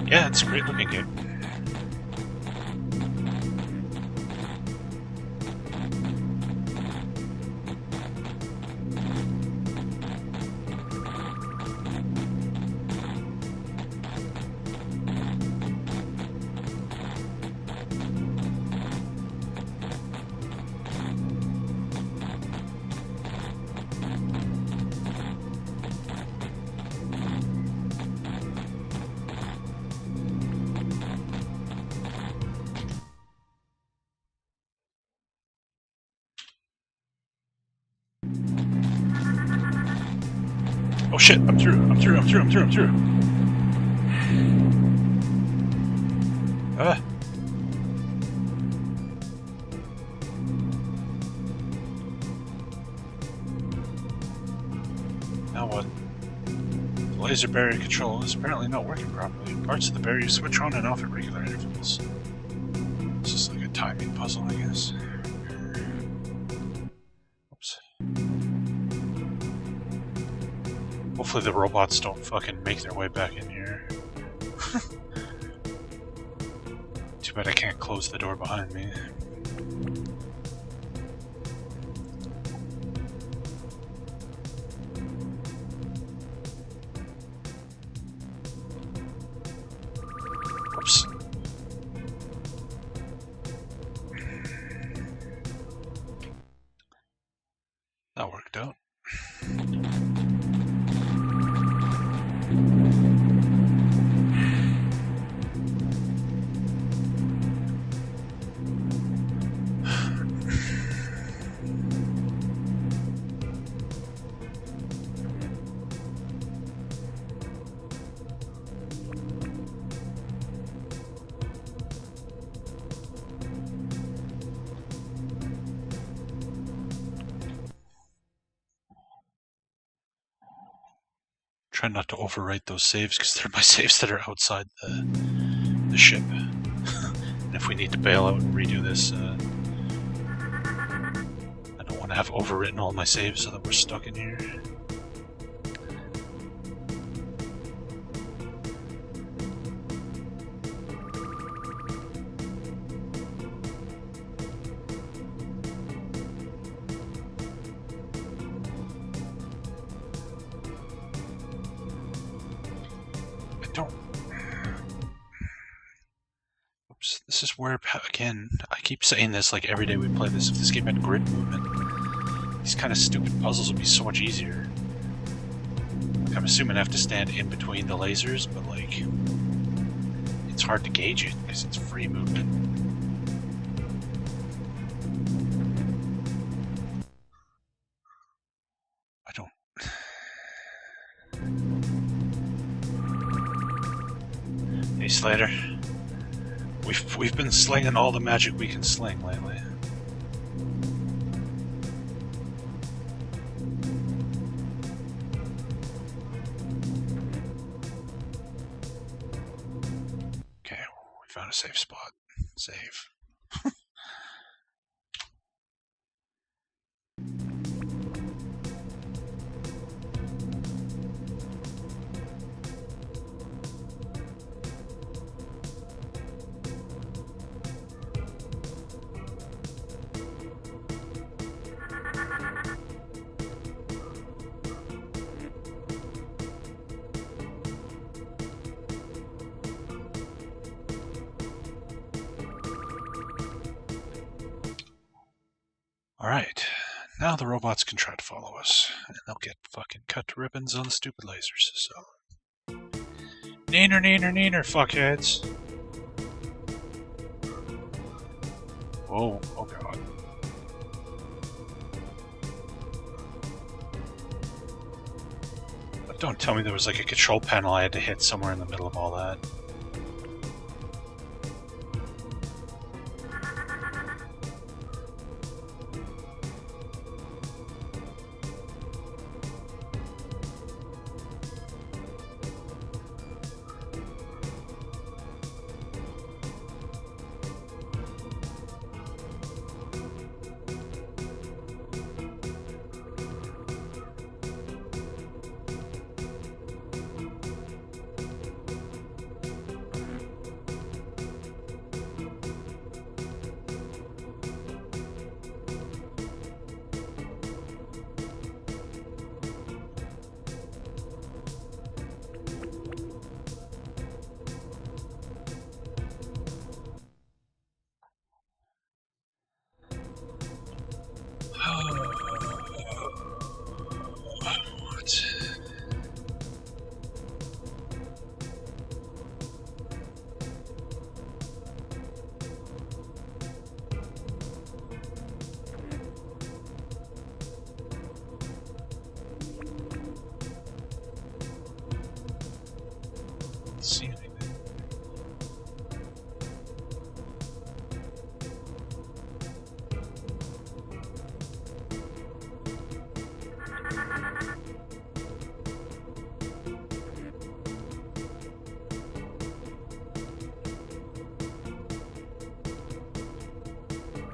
Yeah, it's a great looking game. Oh shit, I'm through. Ah. Now what? The laser barrier control is apparently not working properly. Parts of the barrier switch on and off at regular intervals. This is like a timing puzzle, I guess. Oops. Hopefully the robots don't fucking make their way back in here. Too bad I can't close the door behind me. Oops. That worked out. Try not to overwrite those saves because they're my saves that are outside the ship. And if we need to bail out and redo this, I don't want to have overwritten all my saves so that we're stuck in here. This is where, again, I keep saying this like every day we play this. If this game had grid movement, these kind of stupid puzzles would be so much easier. Like, I'm assuming I have to stand in between the lasers, but like, it's hard to gauge it because it's free movement. Hey Slater. We've been slinging all the magic we can sling lately. Okay, we found a safe spot. Save. Alright, now the robots can try to follow us, and they'll get fucking cut to ribbons on the stupid lasers, so... Neener, neener, neener, fuckheads! Whoa, oh god. But don't tell me there was like a control panel I had to hit somewhere in the middle of all that. See anything.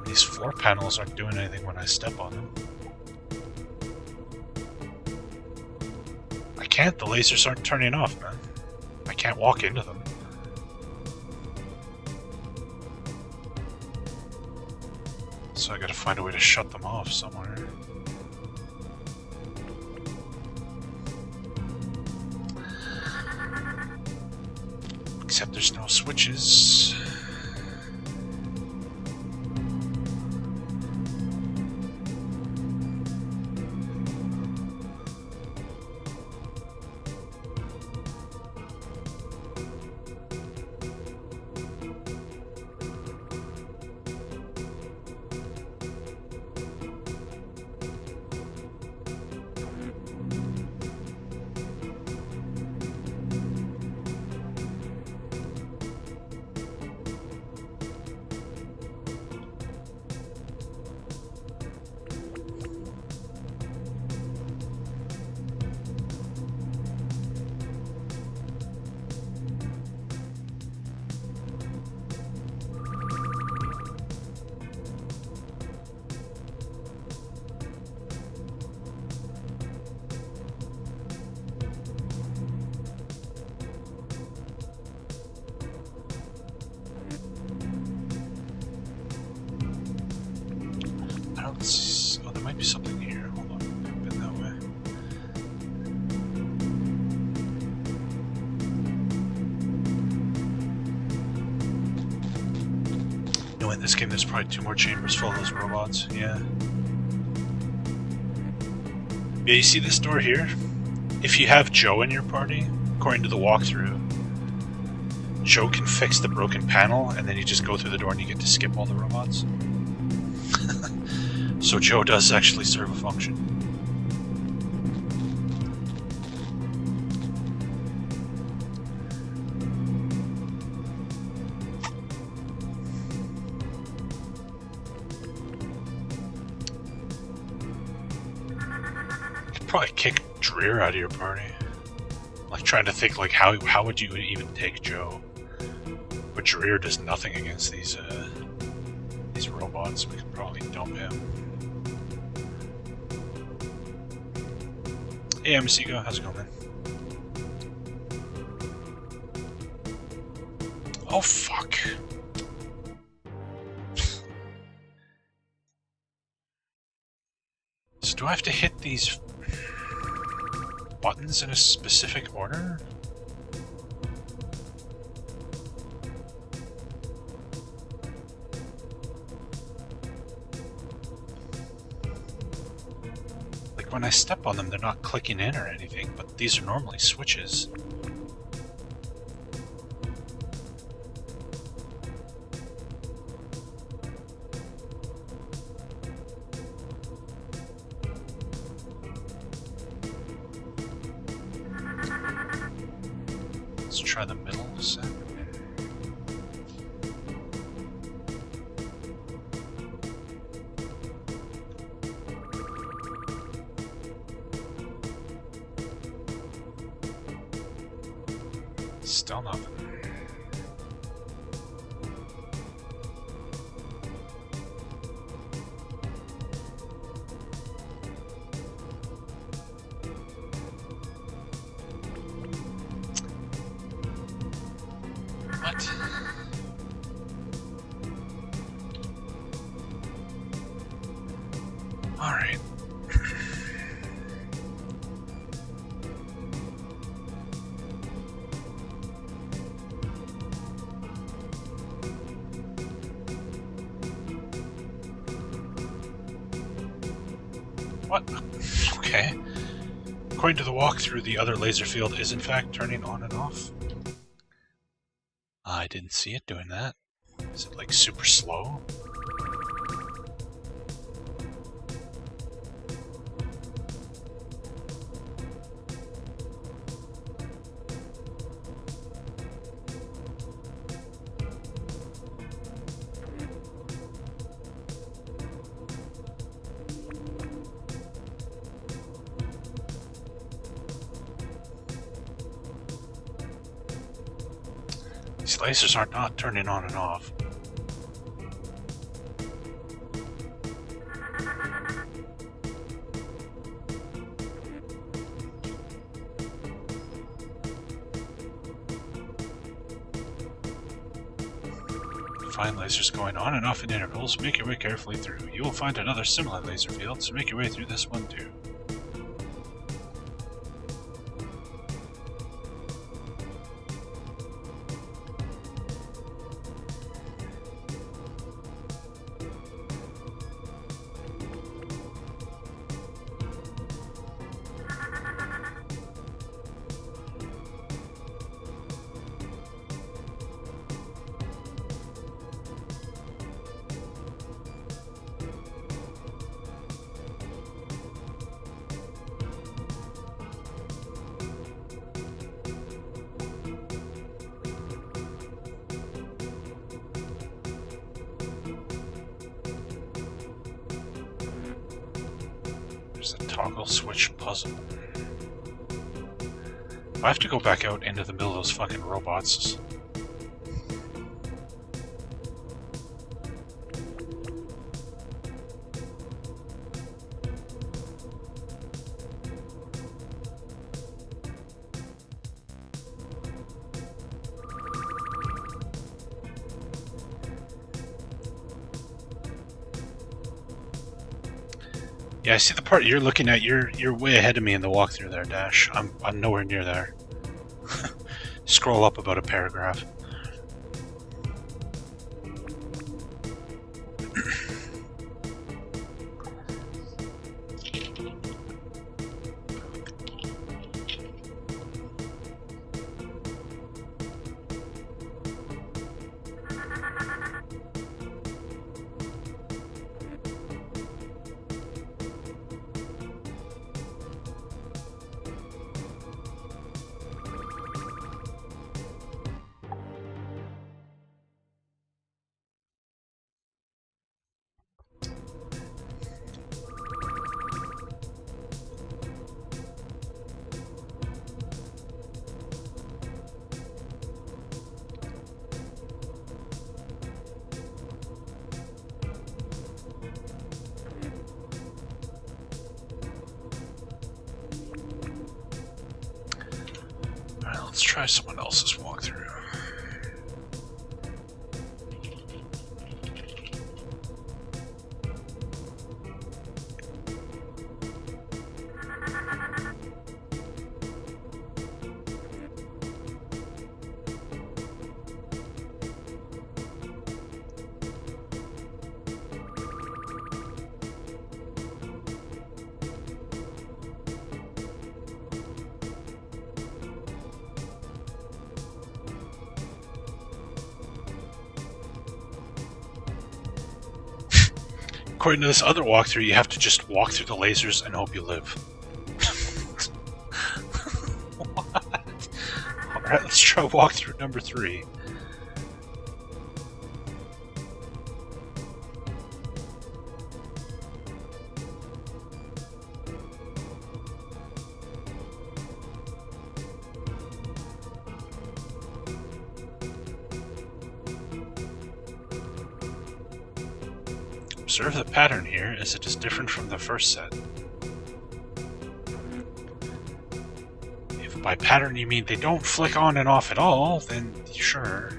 These floor panels aren't doing anything when I step on them. I can't, the lasers aren't turning off, man. I can't walk into them. So I gotta find a way to shut them off somewhere. Except there's no switches. Oh, there might be something here. Hold on, I've been that way. No, in this game there's probably 2 more chambers full of those robots. Yeah. Yeah, you see this door here? If you have Joe in your party, according to the walkthrough, Joe can fix the broken panel, and then you just go through the door and you get to skip all the robots. So Joe does actually serve a function. probably kick Dreer out of your party. Like trying to think like how would you even take Joe? But Dreer does nothing against these robots. We could probably dump him. Hey Amasigo, how's it going, man? Oh fuck. So do I have to hit these buttons in a specific order? Like when I step on them, they're not clicking in or anything, but these are normally switches. Try the middle set. Still nothing. Alright. What? Okay. According to the walkthrough, the other laser field is in fact turning on and off. I didn't see it doing that. Is it like super slow? These lasers are not turning on and off. Find lasers going on and off in intervals. Make your way carefully through. You will find another similar laser field, so make your way through this one too. There's a toggle switch puzzle. I have to go back out into the middle of those fucking robots. Yeah, I see the part you're looking at. You're way ahead of me in the walkthrough there, Dash. I'm nowhere near there. Scroll up about a paragraph. Let's try someone else's walkthrough. According to this other walkthrough, you have to just walk through the lasers and hope you live. What? Alright, let's try walkthrough number 3. Observe the pattern here, as it is different from the first set. If by pattern you mean they don't flick on and off at all, then sure.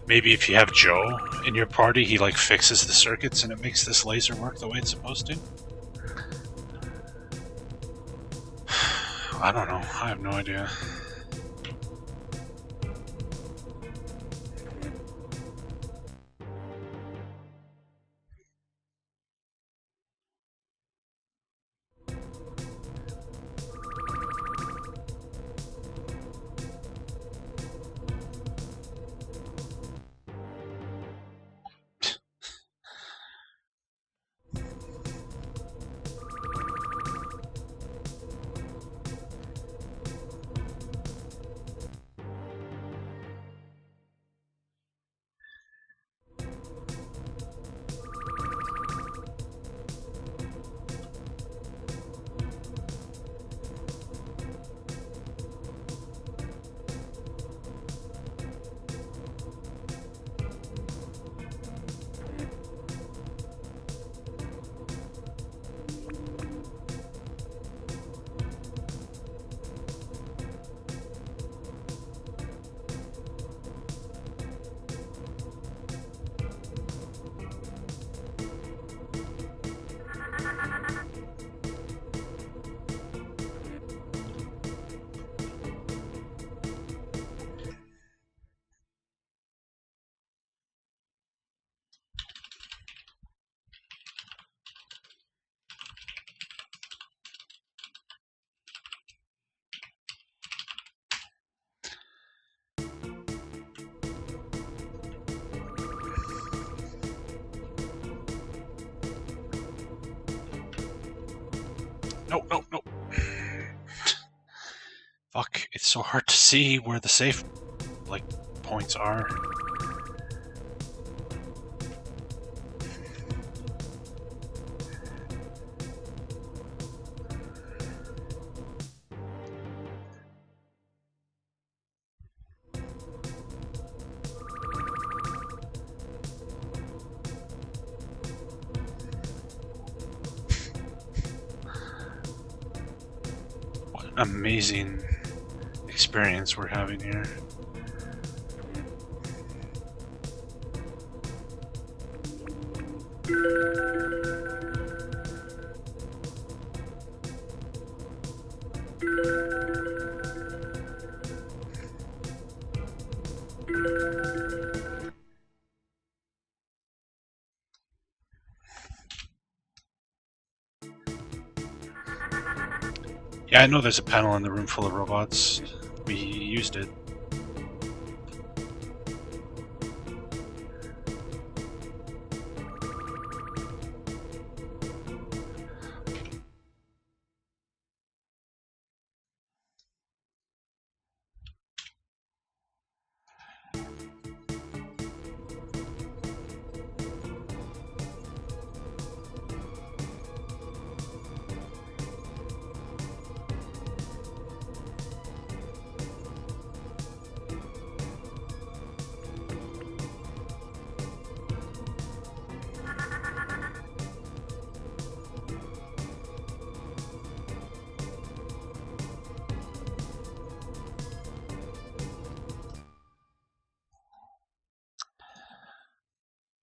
Maybe if you have Joe in your party, he like fixes the circuits and it makes this laser work the way it's supposed to. I don't know. I have no idea. No. Fuck, it's so hard to see where the safe, like, points are. amazing experience we're having here. Yeah, I know there's a panel in the room full of robots. We used it.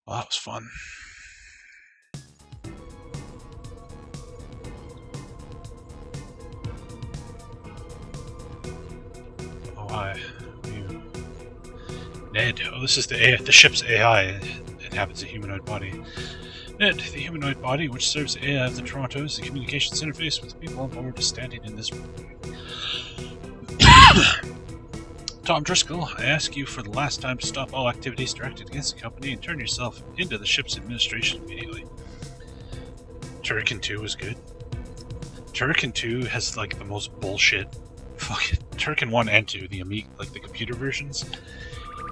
Well, that was fun. Oh, hi. You... Ned. Oh, this is the ship's AI. It inhabits a humanoid body. Ned, the humanoid body, which serves the AI of the Toronto, is the communications interface with the people on board standing in this room. Tom Driscoll, I ask you for the last time to stop all activities directed against the company and turn yourself into the ship's administration immediately. Turrican 2 was good. Turrican 2 has like the most bullshit. Fucking Turrican 1 and 2, the Amiga, like the computer versions,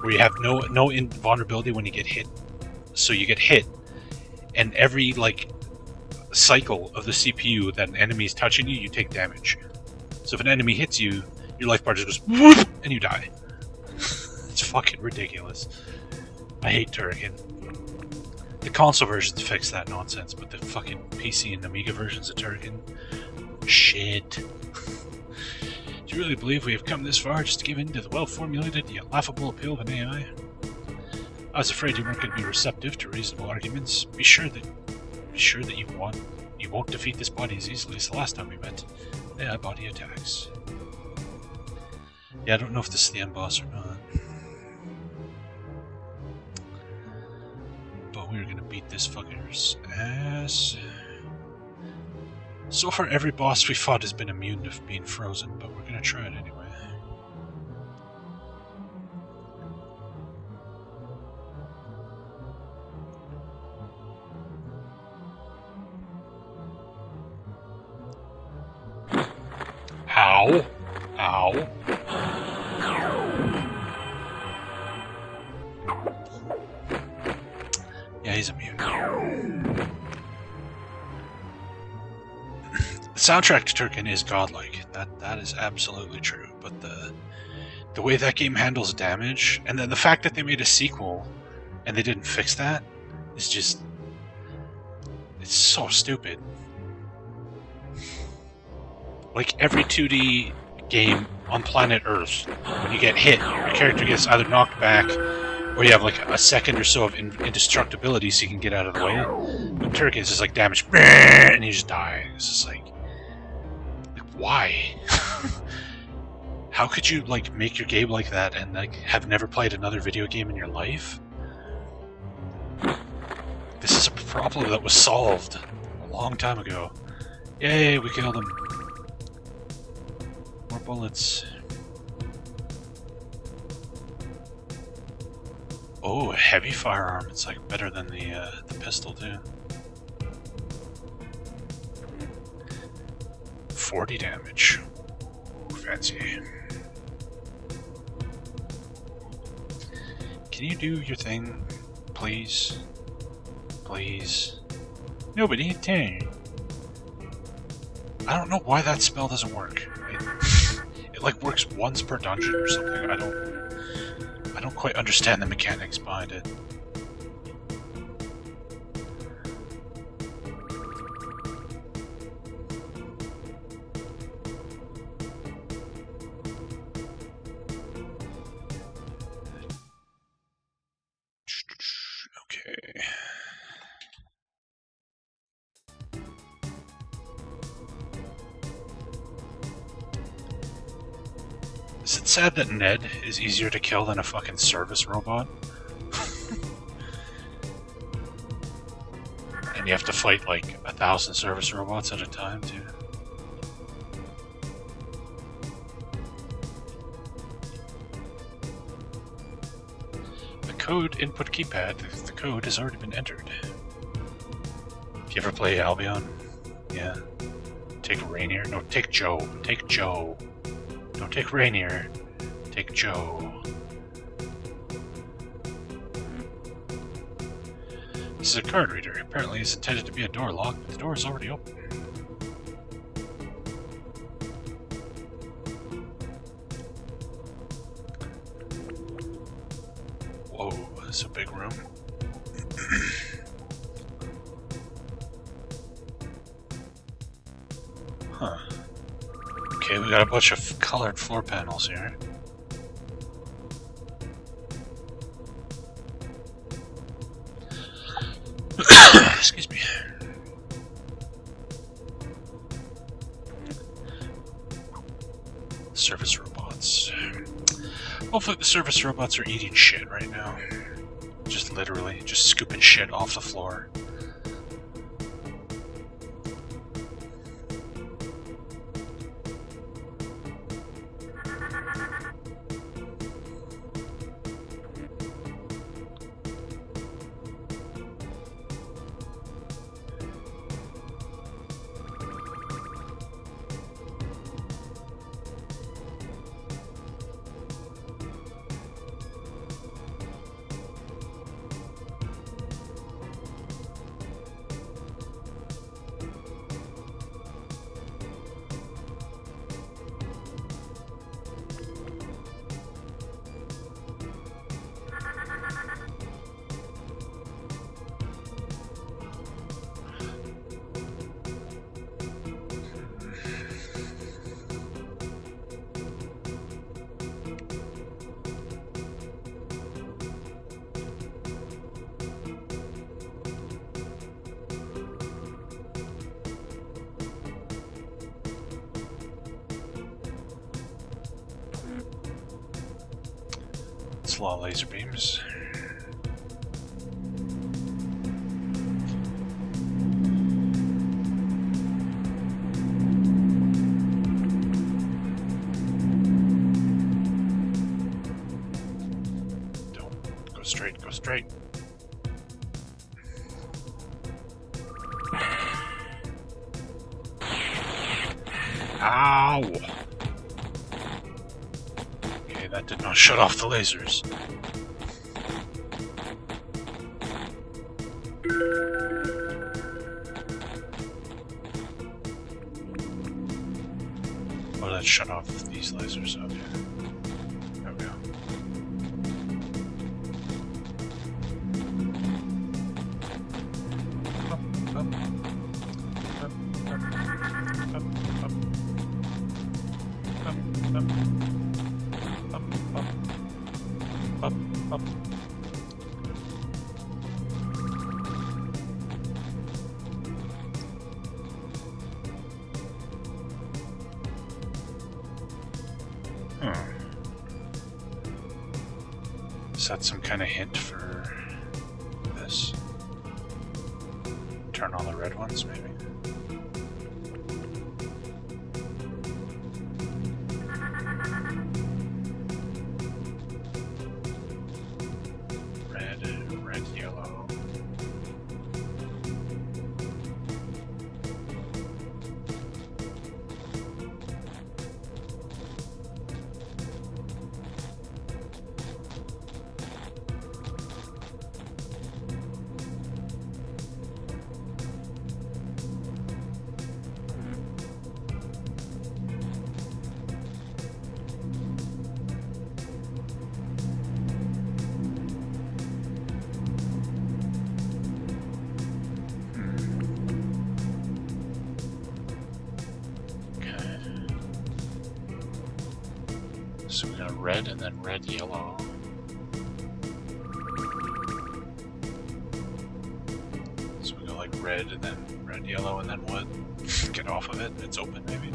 where you have no invulnerability when you get hit. So you get hit, and every like cycle of the CPU that an enemy is touching you, you take damage. So if an enemy hits you, your life bar just goes whoop, and you die. It's fucking ridiculous. I hate Turrican. The console versions fix that nonsense, but the fucking PC and Amiga versions of Turrican, shit. Do you really believe we have come this far just to give in to the well-formulated yet laughable appeal of an AI? I was afraid you weren't going to be receptive to reasonable arguments. Be sure that you won't defeat this body as easily as the last time we met. AI body attacks. Yeah, I don't know if this is the end boss or not. But we're gonna beat this fucker's ass. So far, every boss we fought has been immune to being frozen, but we're gonna try it anyway. Ow! Ow! Yeah, he's immune. The soundtrack to Turrican is godlike. That is absolutely true. But the way that game handles damage, and then the fact that they made a sequel and they didn't fix that, is just... it's so stupid. Like every 2D game on planet Earth, when you get hit, your character gets either knocked back, or you have like a second or so of indestructibility so you can get out of the way. But Turrican is just like damage, and you just die. It's just like why? How could you like make your game like that and like have never played another video game in your life? This is a problem that was solved a long time ago. Yay, we killed him. More bullets. Oh, a heavy firearm. It's like better than the pistol too. 40 damage. Ooh, fancy. Can you do your thing, please? Please. Nobody turn. I don't know why that spell doesn't work. It like works once per dungeon or something. I don't quite understand the mechanics behind it. it sad that Ned is easier to kill than a fucking service robot? And you have to fight like 1,000 service robots at a time, too. The code input keypad, the code has already been entered. If you ever play Albion, yeah. Take Rainier. No, take Joe. Take Joe. Don't take Rainier. Take Joe. This is a card reader. Apparently it's intended to be a door lock, but the door is already open. Whoa, that's a big room. Huh. Okay, we got a bunch of colored floor panels here. Excuse me. Service robots. Hopefully the service robots are eating shit right now. Just literally, just scooping shit off the floor. A lot of laser beams. Don't go straight, go straight. Ow! Okay, that did not shut off the lasers. Oh, that shut off these lasers. Okay. There we go. Up. Is that some kind of hint for this? Turn on the red ones, maybe? Red, yellow. So we got red and then red, yellow. So we go like red and then red, yellow, and then what? Get off of it. It's open, maybe.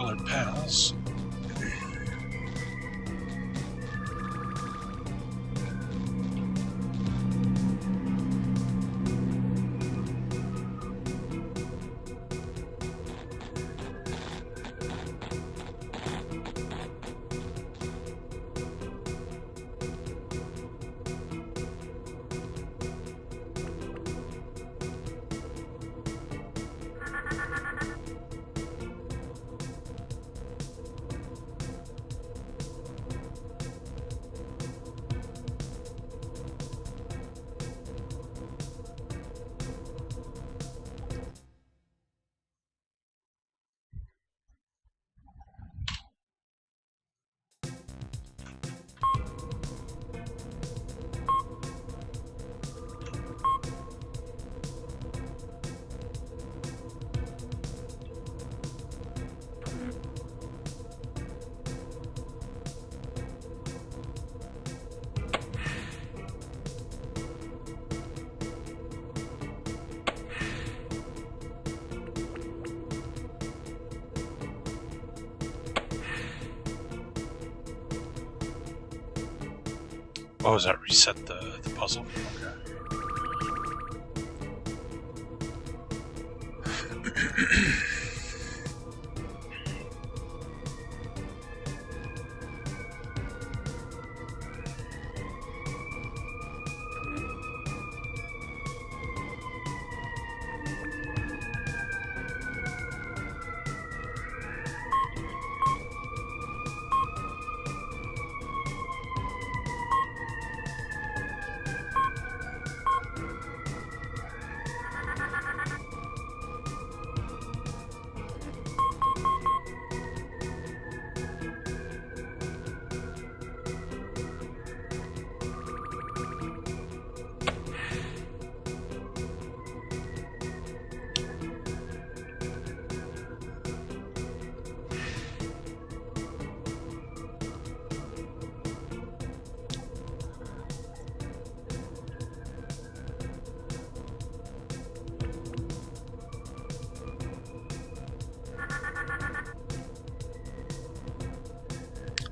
colored panels. Oh, does that reset the puzzle? Okay.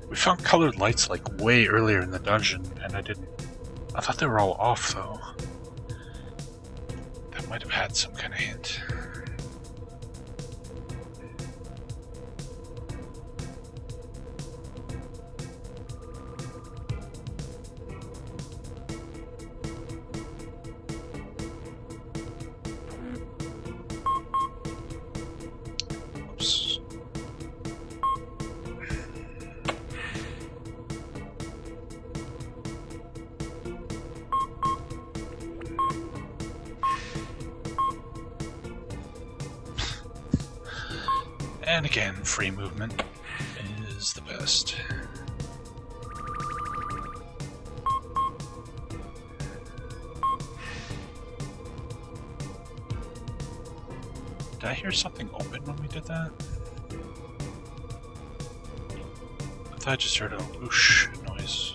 We found colored lights like way earlier in the dungeon, and I thought they were all off though. That might have had some kind of hint. Oops. And again, free movement is the best. Did I hear something open when we did that? I thought I just heard a whoosh noise.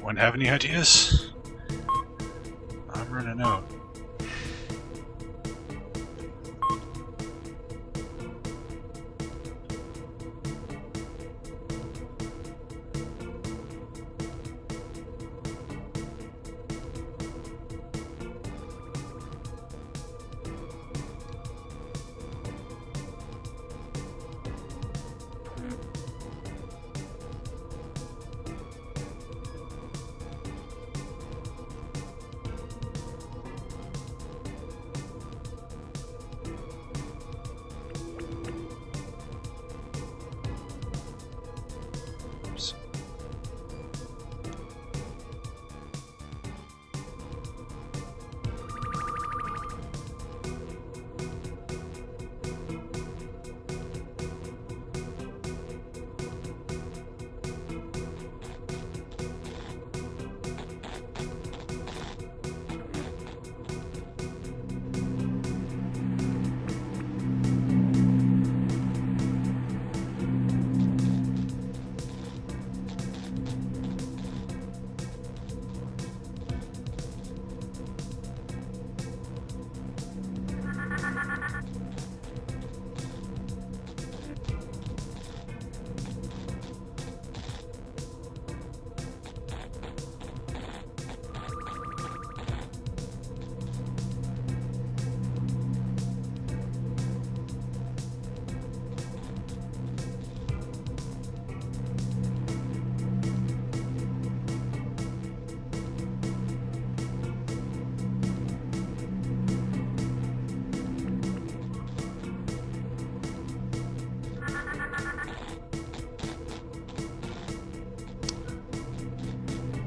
Anyone have any ideas? I'm running out.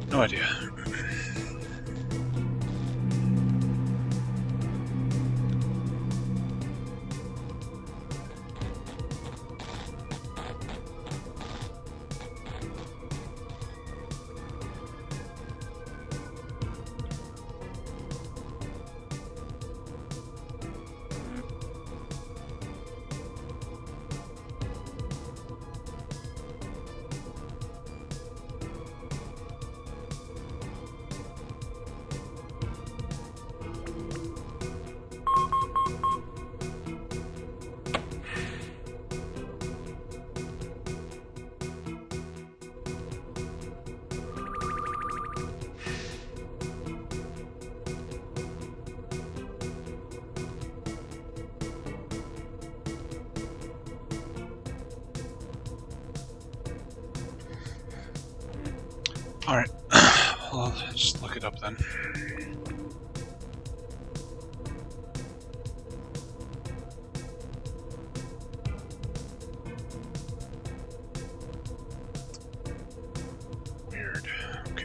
No idea. Alright, well, I'll just look it up then. Weird, okay.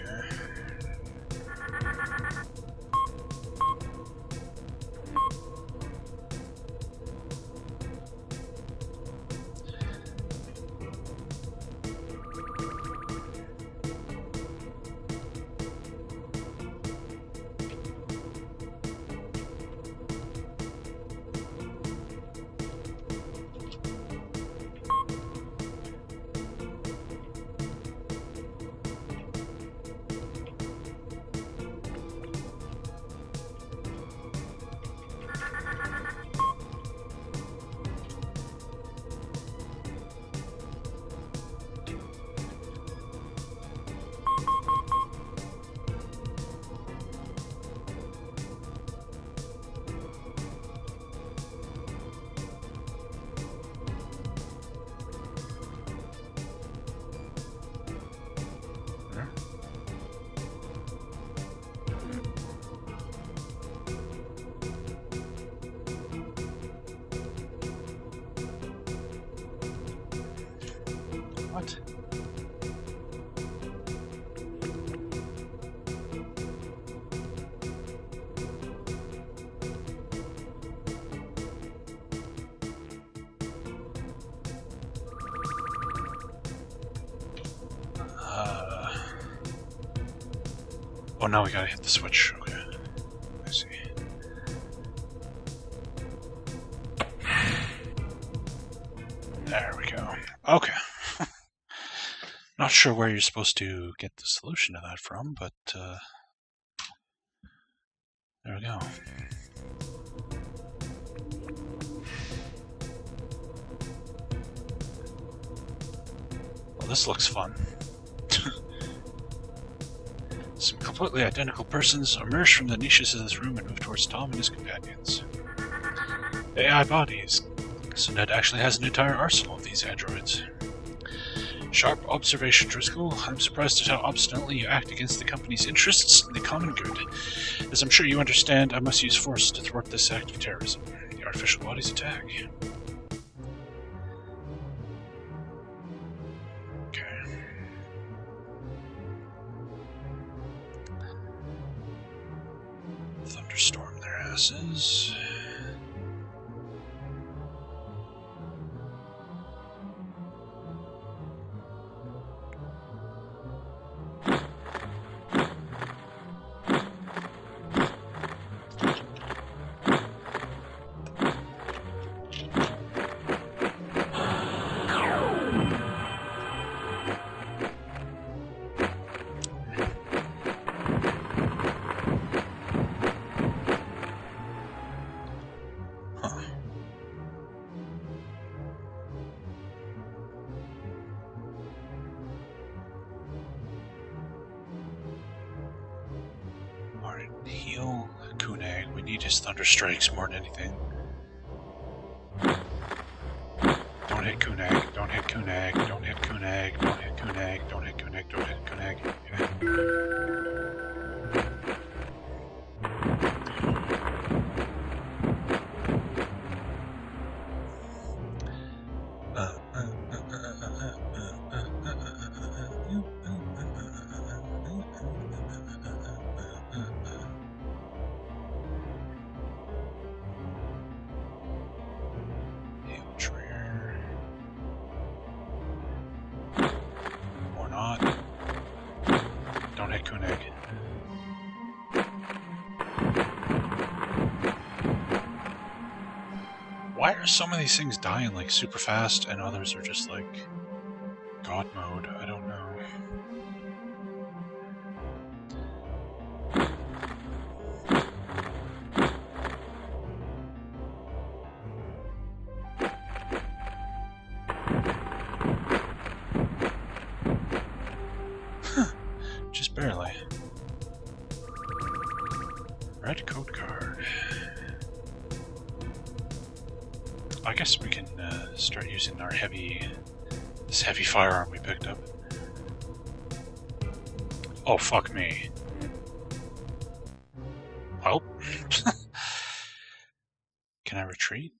What? Oh, now we gotta hit the switch. Okay. I see. There we go. Okay. Not sure where you're supposed to get the solution to that from, but there we go. Well, this looks fun. Some completely identical persons emerge from the niches of this room and move towards Tom and his companions. AI bodies. So Ned actually has an entire arsenal of these androids. Sharp observation, Driscoll. I'm surprised at how obstinately you act against the company's interests and the common good. As I'm sure you understand, I must use force to thwart this act of terrorism. The artificial bodies attack. Okay. Thunderstorm their asses. Heal Kunag. We need his thunder strikes more than anything. Don't hit Kunag. Don't hit Kunag. Don't hit Kunag. Don't hit Kunag. Don't hit Kunag. Don't hit Kunag. Don't hit Kunag. Why are some of these things dying like super fast and others are just like God mode? I don't know. Just barely. Red code card. I guess we can start using our this heavy firearm we picked up. Oh, fuck me. Well. Can I retreat?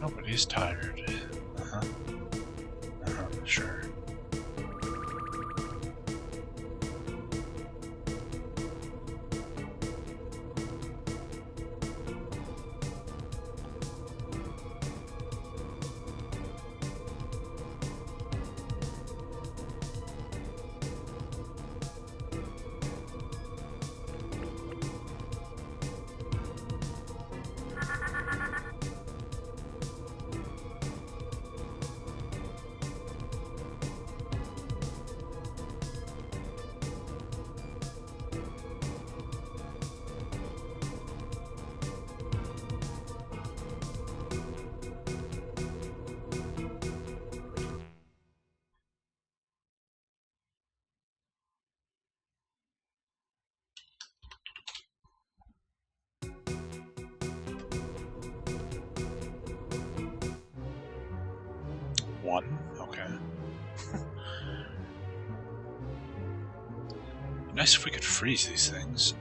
Nobody's tired. Sure. One? Okay. Nice if we could freeze these things.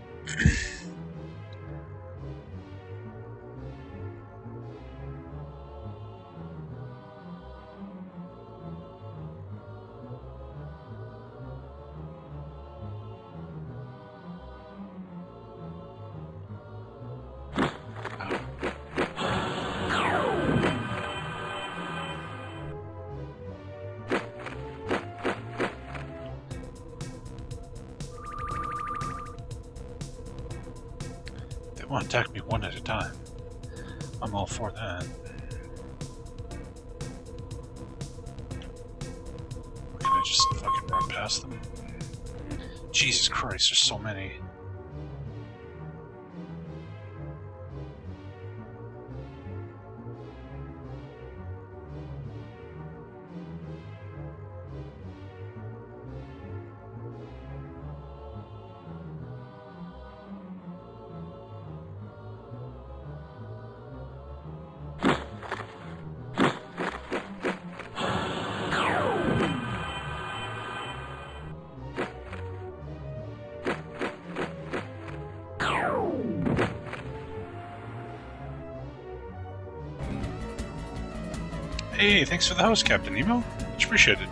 They want to attack me one at a time. I'm all for that. Or can I just fucking run past them? Jesus Christ, there's so many. Hey, thanks for the host, Captain Nemo. Much appreciated.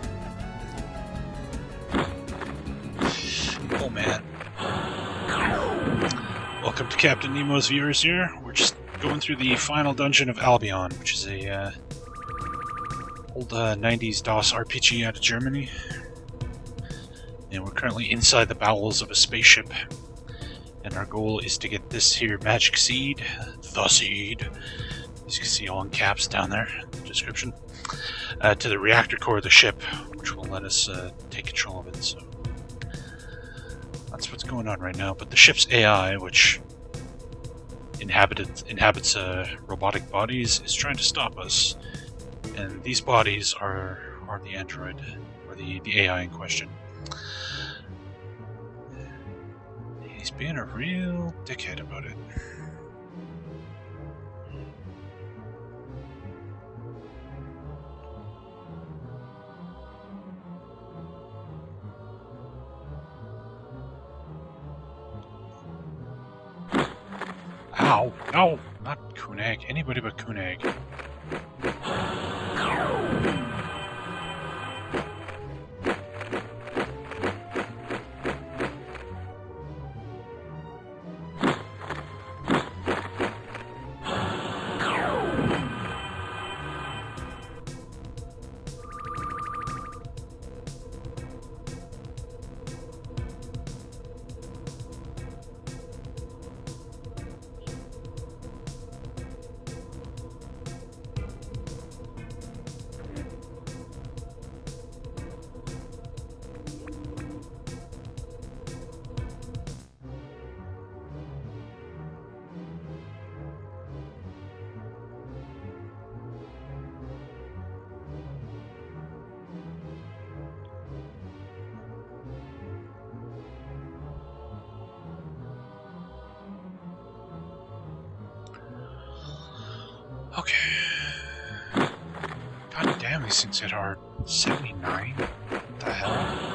Oh man. Welcome to Captain Nemo's viewers here. We're just going through the final dungeon of Albion, which is a old 90s DOS RPG out of Germany. And we're currently inside the bowels of a spaceship. And our goal is to get this here magic seed, the seed, as you can see all in caps down there in the description, to the reactor core of the ship, which will let us take control of it. So that's what's going on right now. But the ship's AI, which inhabits robotic bodies, is trying to stop us. And these bodies are the android, or the AI in question. He's being a real dickhead about it. Ow! No! Not Kunag. Anybody but Kunag. Okay. God damn, these things hit hard. 79? What the hell?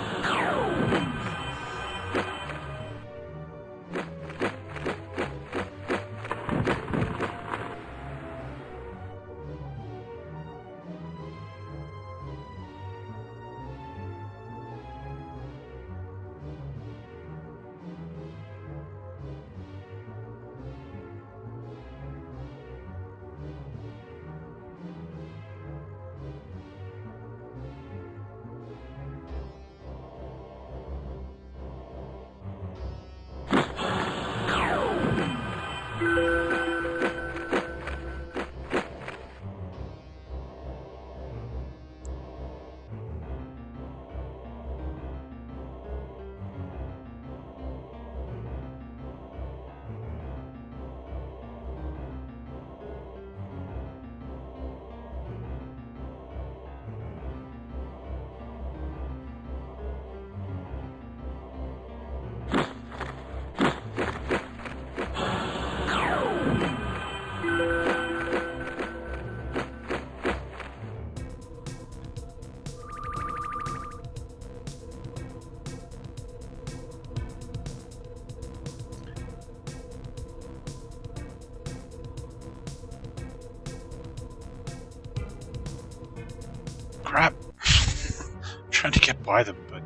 by them, but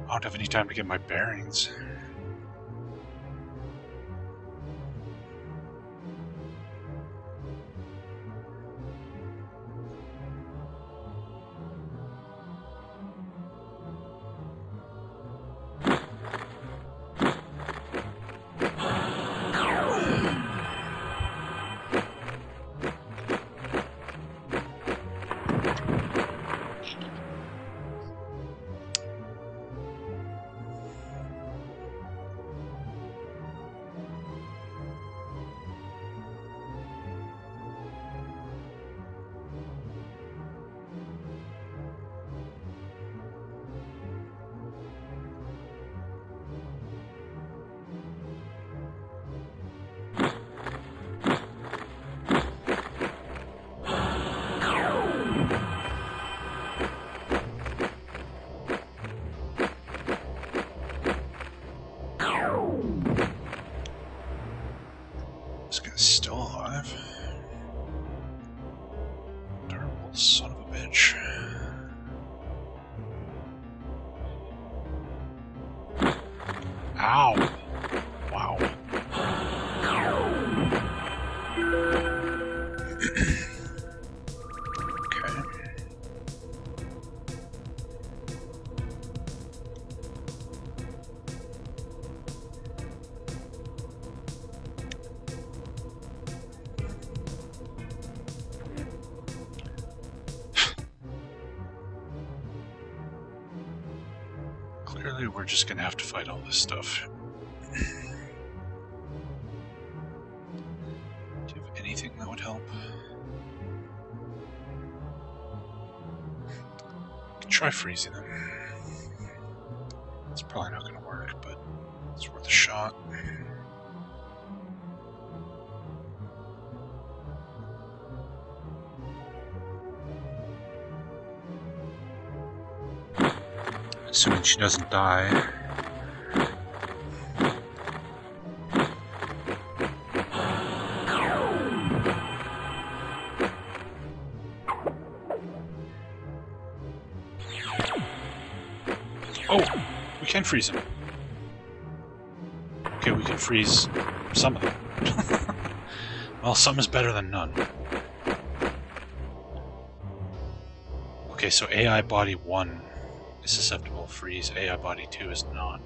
I don't have any time to get my bearings. This guy's still alive. Terrible son of a bitch. Ow! Wow. Okay. Clearly, we're just gonna have to fight all this stuff. Do you have anything that would help? Try freezing them. It's probably not gonna work, but it's worth a shot. Assuming she doesn't die. Oh, we can freeze him. Okay, we can freeze some of them. Well, some is better than none. Okay, so AI body 1 is susceptible to freeze, AI body 2 is not.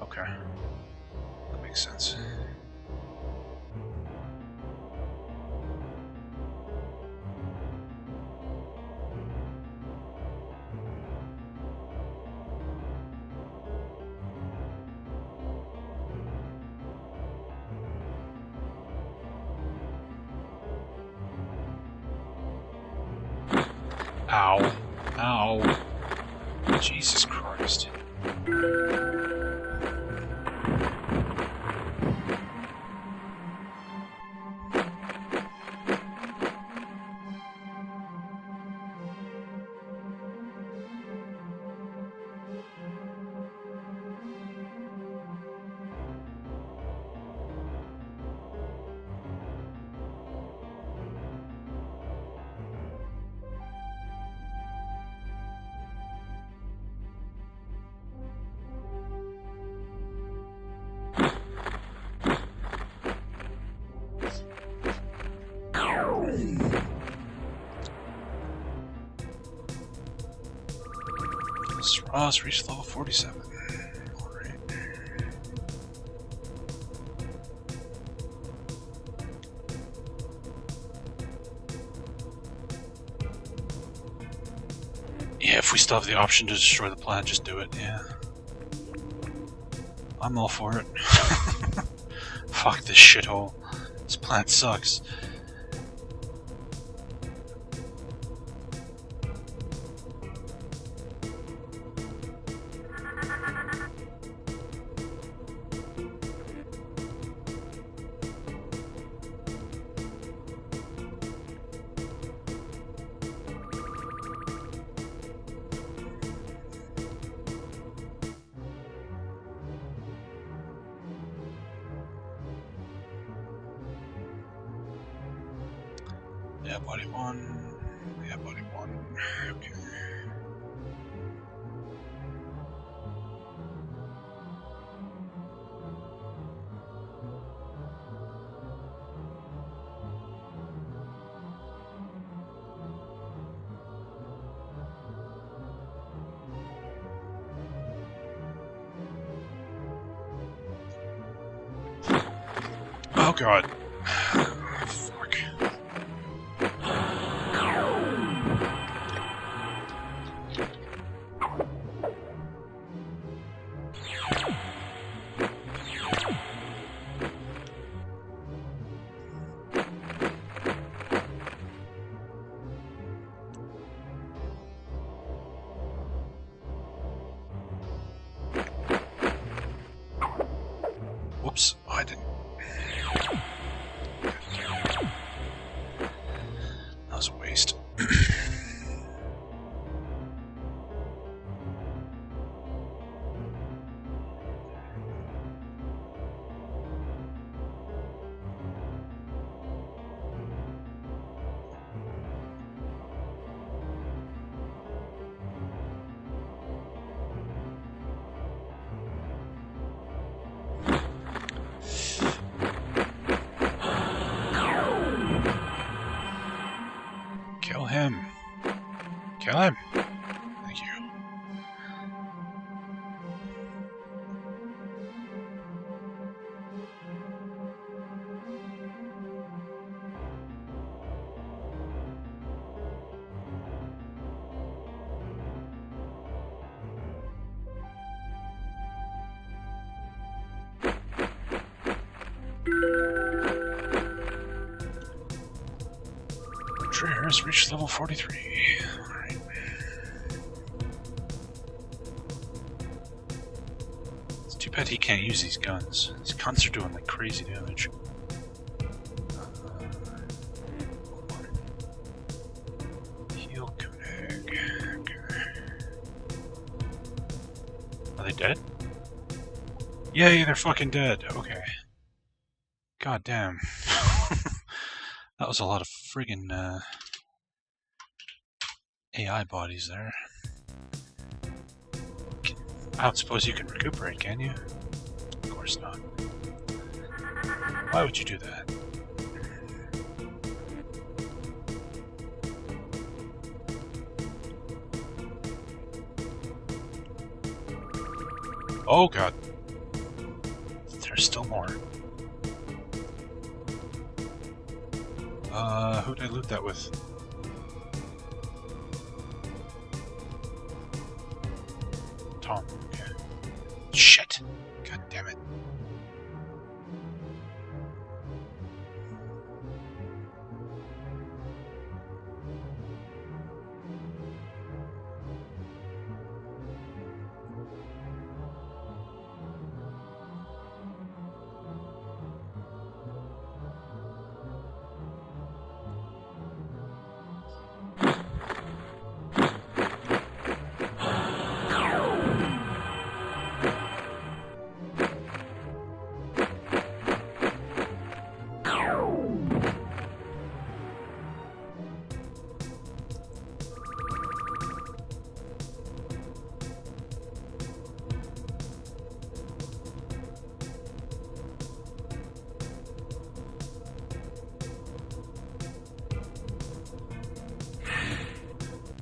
Okay. That makes sense. Ow. Ow. Jesus Christ. Ross reached level 47. Alright. Yeah, if we still have the option to destroy the planet, just do it, yeah. I'm all for it. Fuck this shithole. This planet sucks. Yeah, body 1. Yeah, body 1. Okay. god. Fuck. Whoops, oh, I didn't. That was a waste. Kill him. Kill him. Thank you. Betrayer has reached level 43. Alright. It's too bad he can't use these guns. These guns are doing like crazy damage. Heal Koenig. Okay. Are they dead? Yay, they're fucking dead. Okay. God damn. That was a lot of friggin' AI bodies there. I don't suppose you can recuperate, can you? Of course not. Why would you do that? Oh god. There's still more. Who'd I loot that with? Tom. Okay. Shit! God damn it.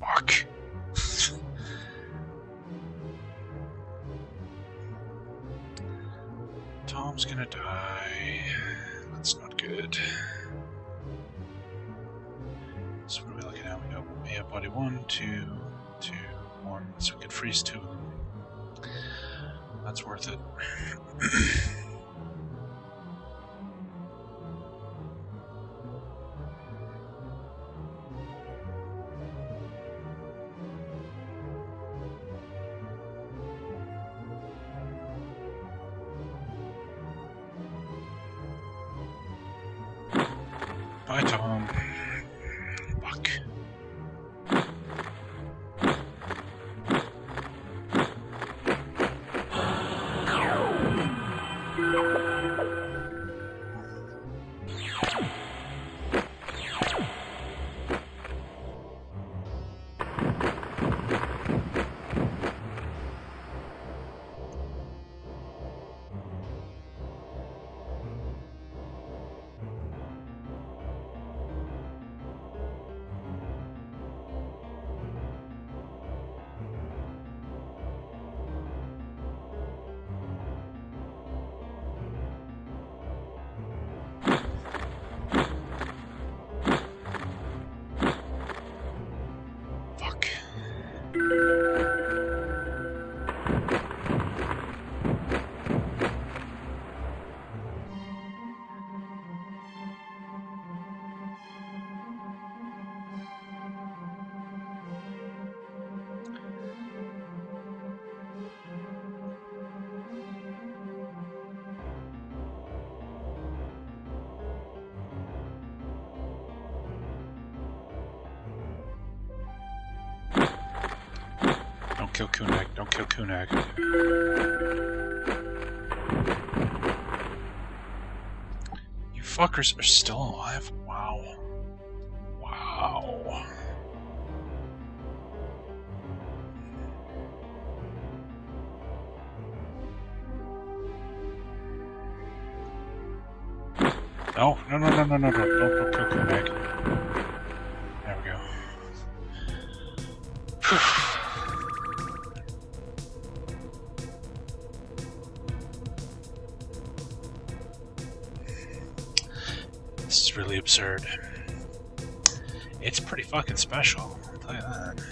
Fuck. Tom's gonna die. That's not good. So what are we looking at? We got body 1, 2, 2, 1. So we can freeze 2 of them. That's worth it. Bye, Tom. Fuck. kill Kunag. Don't kill Kunag. You fuckers are still alive? Wow. Wow. No, don't kill Kunag. There we go. This is really absurd. It's pretty fucking special, I'll tell you that.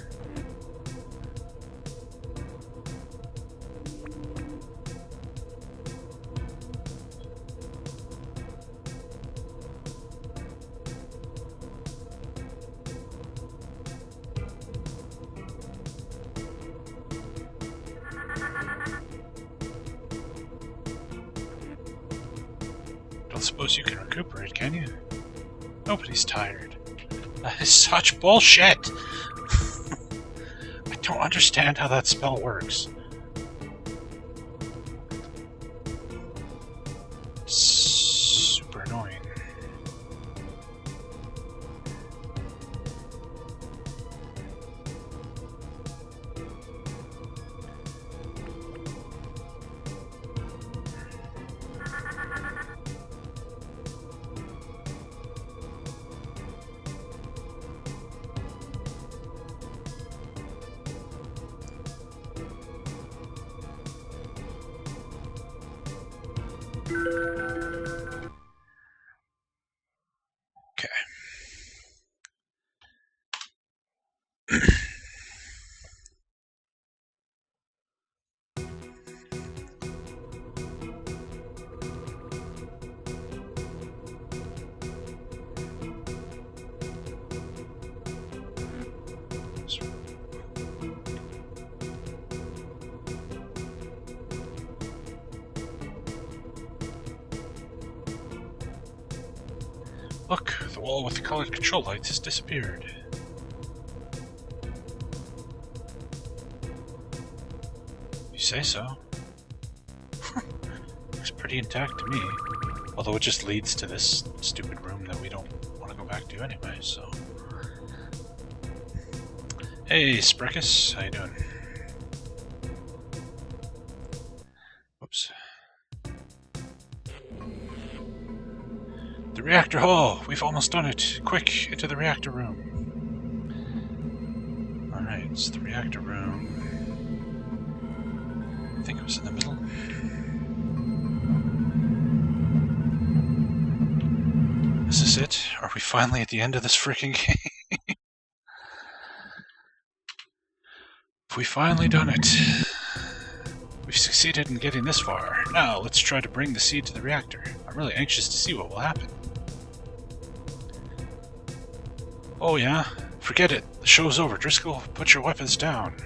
Don't suppose you can recuperate, can you? Nobody's tired. That is such bullshit! I don't understand how that spell works. Super annoying. Okay. Look, the wall with the colored control lights has disappeared. You say so? Looks pretty intact to me. Although it just leads to this stupid room that we don't want to go back to anyway, so... Hey, Spreckus, how you doing? Whoops. The reactor hall! We've almost done it! Quick, into the reactor room. Alright, it's the reactor room. I think it was in the middle. Is this it? Are we finally at the end of this freaking game? We've finally done it. We've succeeded in getting this far. Now, let's try to bring the seed to the reactor. I'm really anxious to see what will happen. Oh yeah? Forget it. The show's over. Driscoll, put your weapons down.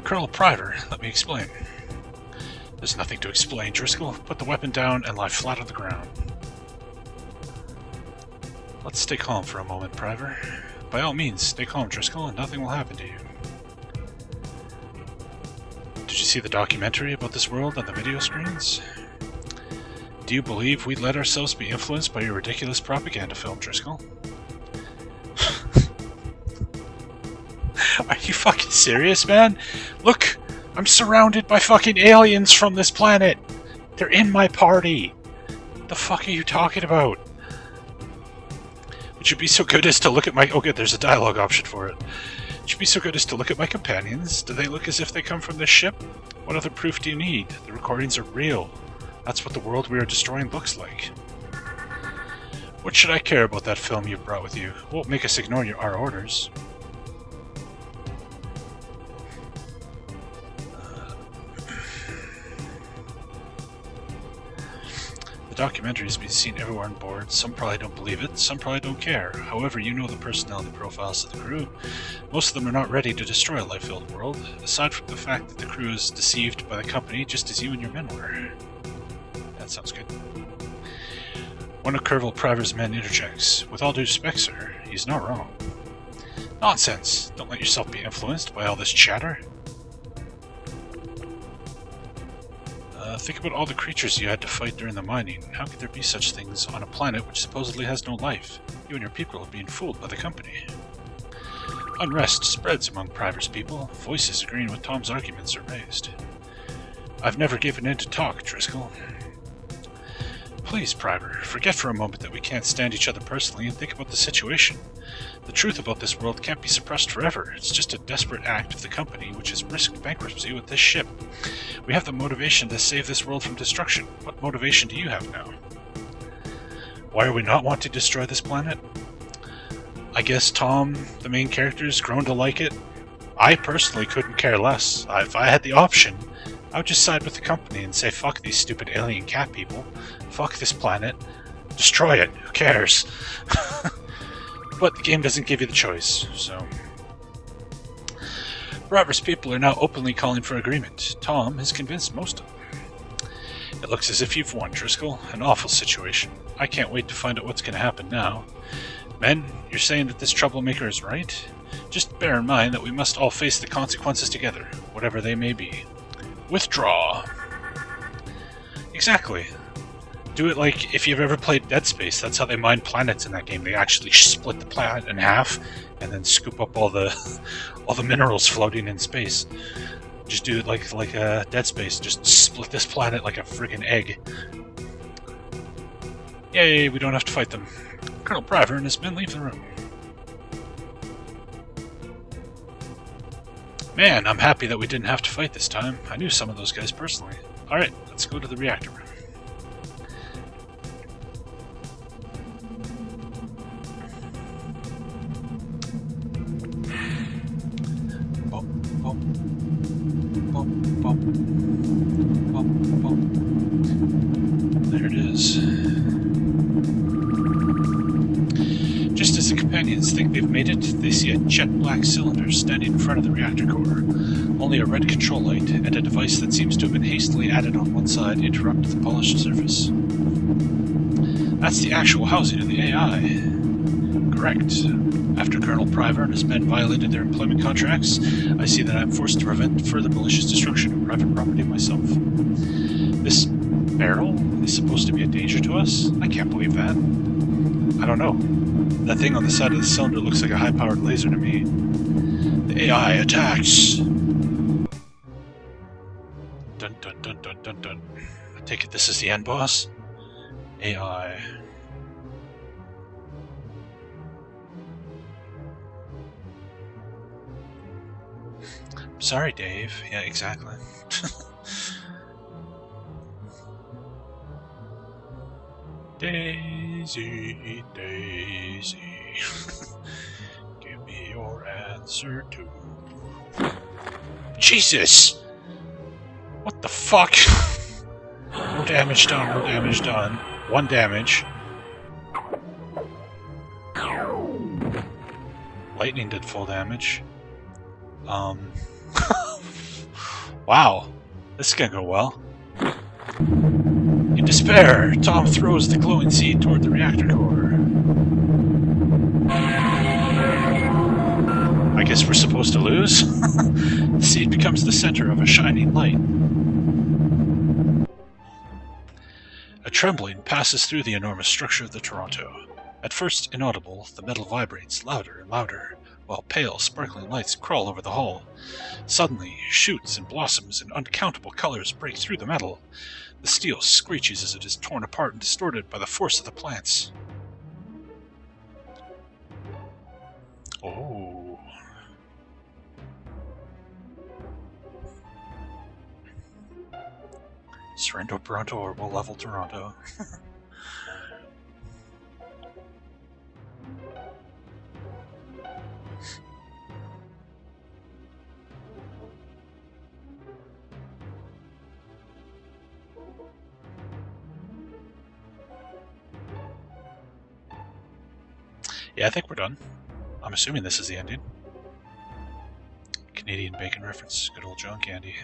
Colonel Priver, let me explain. There's nothing to explain, Driscoll. Put the weapon down and lie flat on the ground. Let's stay calm for a moment, Priver. By all means, stay calm, Driscoll, and nothing will happen to you. Did you see the documentary about this world on the video screens? Do you believe we'd let ourselves be influenced by your ridiculous propaganda film, Driscoll? Are you fucking serious, man? Look, I'm surrounded by fucking aliens from this planet. They're in my party. What the fuck are you talking about? Would you be so good as to look at my... Oh good, there's a dialogue option for it. Would you be so good as to look at my companions? Do they look as if they come from this ship? What other proof do you need? The recordings are real. That's what the world we are destroying looks like. What should I care about that film you've brought with you? It won't make us ignore our orders. The documentary has been seen everywhere on board. Some probably don't believe it, some probably don't care. However, you know the personality profiles of the crew. Most of them are not ready to destroy a life-filled world, aside from the fact that the crew is deceived by the company just as you and your men were. That sounds good. One of Colonel Priver's men interjects. With all due respect, sir, he's not wrong. Nonsense! Don't let yourself be influenced by all this chatter. Think about all the creatures you had to fight during the mining. How could there be such things on a planet which supposedly has no life? You and your people are being fooled by the company. Unrest spreads among Priver's people. Voices agreeing with Tom's arguments are raised. I've never given in to talk, Driscoll. Please, Priver, forget for a moment that we can't stand each other personally and think about the situation. The truth about this world can't be suppressed forever. It's just a desperate act of the company which has risked bankruptcy with this ship. We have the motivation to save this world from destruction. What motivation do you have now? Why are we not wanting to destroy this planet? I guess Tom, the main character, has grown to like it. I personally couldn't care less. If I had the option, I would just side with the company and say fuck these stupid alien cat people. Fuck this planet. Destroy it. Who cares? But the game doesn't give you the choice, so... Robert's people are now openly calling for agreement. Tom has convinced most of them. It looks as if you've won, Driscoll. An awful situation. I can't wait to find out what's going to happen now. Men, you're saying that this troublemaker is right? Just bear in mind that we must all face the consequences together, whatever they may be. Withdraw. Exactly. Do it like if you've ever played Dead Space. That's how they mine planets in that game. They actually split the planet in half and then scoop up all the minerals floating in space. Just do it like Dead Space. Just split this planet like a friggin' egg. Yay, we don't have to fight them. Colonel Priver and his men leave the room. Man, I'm happy that we didn't have to fight this time. I knew some of those guys personally. Alright, let's go to the reactor room. There it is. Just as the companions think they've made it, they see a jet black cylinder standing in front of the reactor core. Only a red control light and a device that seems to have been hastily added on one side interrupt the polished surface. That's the actual housing of the AI. Correct. After Colonel Priver and his men violated their employment contracts, I see that I'm forced to prevent further malicious destruction of private property myself. This barrel is supposed to be a danger to us? I can't believe that. I don't know. That thing on the side of the cylinder looks like a high-powered laser to me. The AI attacks! Dun dun dun dun dun dun. I take it this is the end boss? AI. Sorry, Dave. Yeah, exactly. Daisy, Daisy, give me your answer too. Jesus! What the fuck? No damage done, no damage done. 1 damage. Lightning did full damage. Wow, this is gonna go well. In despair, Tom throws the glowing seed toward the reactor core. I guess we're supposed to lose? The seed becomes the center of a shining light. A trembling passes through the enormous structure of the Toronto. At first inaudible, the metal vibrates louder and louder, while pale, sparkling lights crawl over the hull. Suddenly, shoots and blossoms in uncountable colors break through the metal. The steel screeches as it is torn apart and distorted by the force of the plants. Oh. Surrender Toronto or we'll level Toronto. Yeah, I think we're done. I'm assuming this is the ending. Canadian bacon reference. Good old John Candy.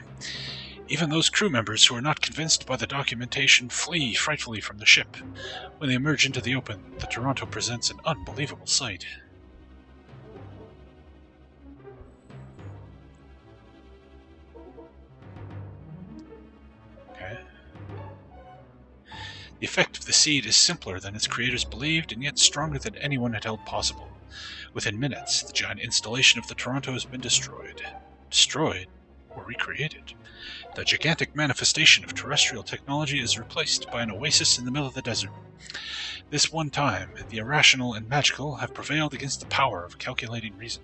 Even those crew members who are not convinced by the documentation flee frightfully from the ship. When they emerge into the open, the Toronto presents an unbelievable sight. The effect of the seed is simpler than its creators believed, and yet stronger than anyone had held possible. Within minutes, the giant installation of the Toronto has been destroyed. Destroyed? Or recreated? The gigantic manifestation of terrestrial technology is replaced by an oasis in the middle of the desert. This one time, the irrational and magical have prevailed against the power of calculating reason.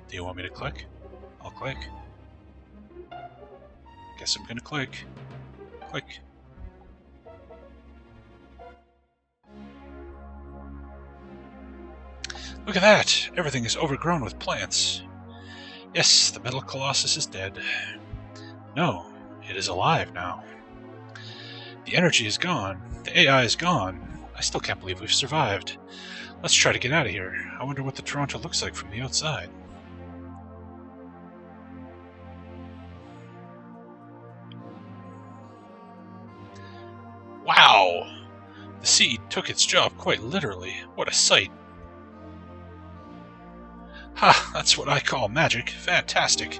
Do you want me to click? I'll click. Guess I'm gonna click. Click. Look at that! Everything is overgrown with plants. Yes, the metal colossus is dead. No, it is alive now. The energy is gone. The AI is gone. I still can't believe we've survived. Let's try to get out of here. I wonder what the Toronto looks like from the outside. Wow! The seed took its job quite literally. What a sight. Ha! That's what I call magic. Fantastic.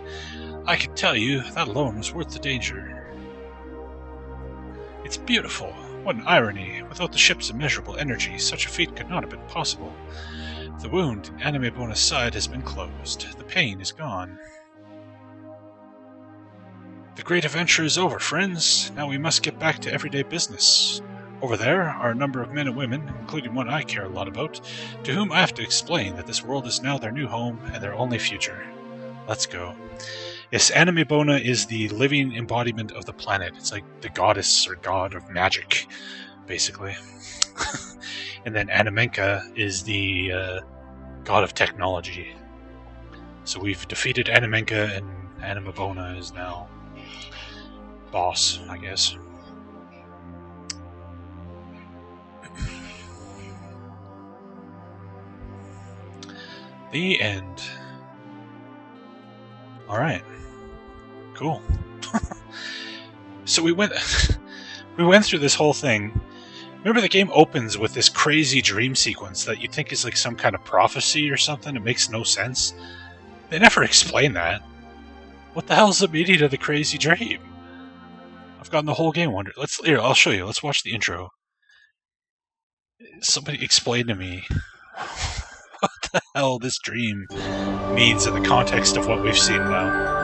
I can tell you, that alone was worth the danger. It's beautiful. What an irony. Without the ship's immeasurable energy, such a feat could not have been possible. The wound in Anime Bona's side has been closed. The pain is gone. The great adventure is over, friends. Now we must get back to everyday business. Over there are a number of men and women, including one I care a lot about, to whom I have to explain that this world is now their new home and their only future. Let's go. Yes, Anime Bona is the living embodiment of the planet. It's like the goddess or god of magic, basically. And then Animenka is the god of technology. So we've defeated Animenka, and Anime Bona is now boss, I guess. The end. Alright. Cool. So we went through this whole thing. Remember, the game opens with this crazy dream sequence that you think is like some kind of prophecy or something. It makes no sense. They never explain that. What the hell's the meaning of the crazy dream? I've gotten the whole game wondering. Here, I'll show you. Let's watch the intro. Somebody explain to me what the hell this dream means in the context of what we've seen now.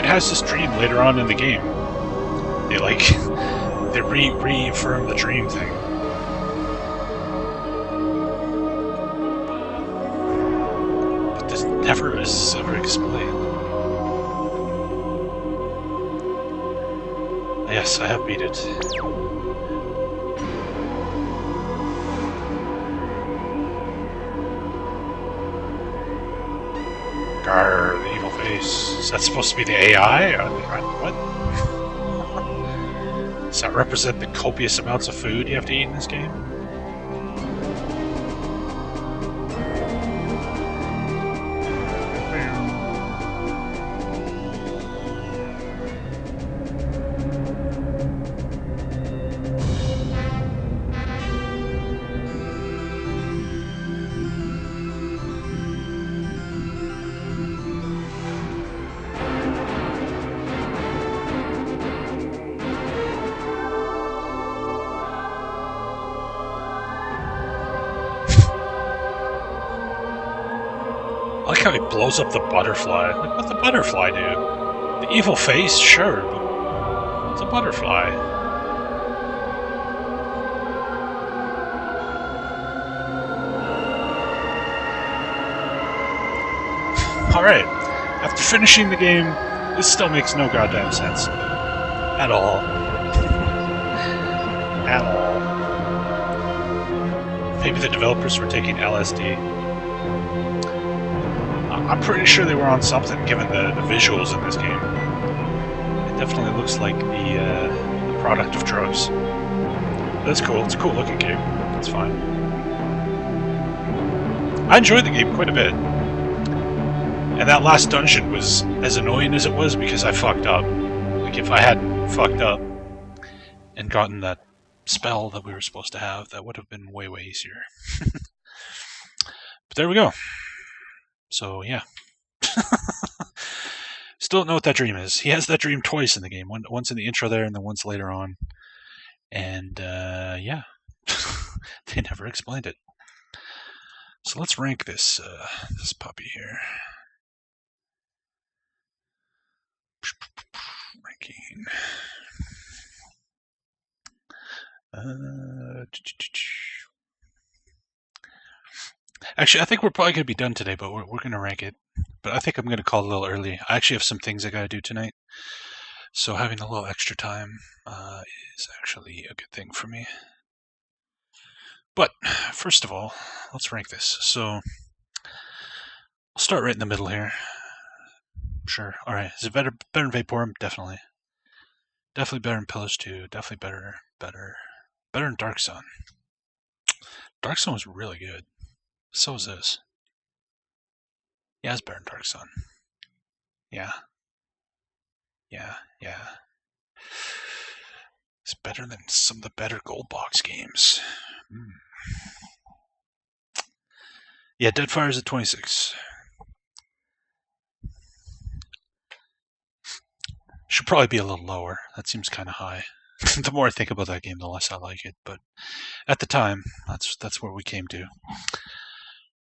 Has this dream later on in the game. They reaffirm the dream thing. But this never is ever explained. Yes, I have beat it. Grr, the evil face. Is that supposed to be the AI? What? Does that represent the copious amounts of food you have to eat in this game? I like how he blows up the butterfly. Like, what'd the butterfly do? The evil face? Sure, but it's a butterfly. Alright, after finishing the game, this still makes no goddamn sense. At all. At all. Maybe the developers were taking LSD. I'm pretty sure they were on something, given the visuals in this game. definitely looks like the product of drugs. That's cool. It's a cool looking game. It's fine. I enjoyed the game quite a bit. And that last dungeon was as annoying as it was because I fucked up. Like, if I hadn't fucked up and gotten that spell that we were supposed to have, that would have been way, way easier. But there we go. So, yeah. Still don't know what that dream is. He has that dream twice in the game. Once in the intro there, and then once later on. And, yeah. They never explained it. So let's rank this this puppy here. Ranking. Actually, I think we're probably going to be done today, but we're going to rank it. But I think I'm going to call it a little early. I actually have some things I got to do tonight. So having a little extra time is actually a good thing for me. But first of all, let's rank this. So we'll start right in the middle here. Sure. All right. Is it better than Vaporum? Definitely. Definitely better than Pillars 2. Definitely better than Dark Sun. Dark Sun was really good. So is this. Yeah, it's better than Dark Sun. Yeah. It's better than some of the better gold box games. Yeah, Deadfire's at 26. Should probably be a little lower. That seems kind of high. The more I think about that game, the less I like it. But at the time, that's where we came to.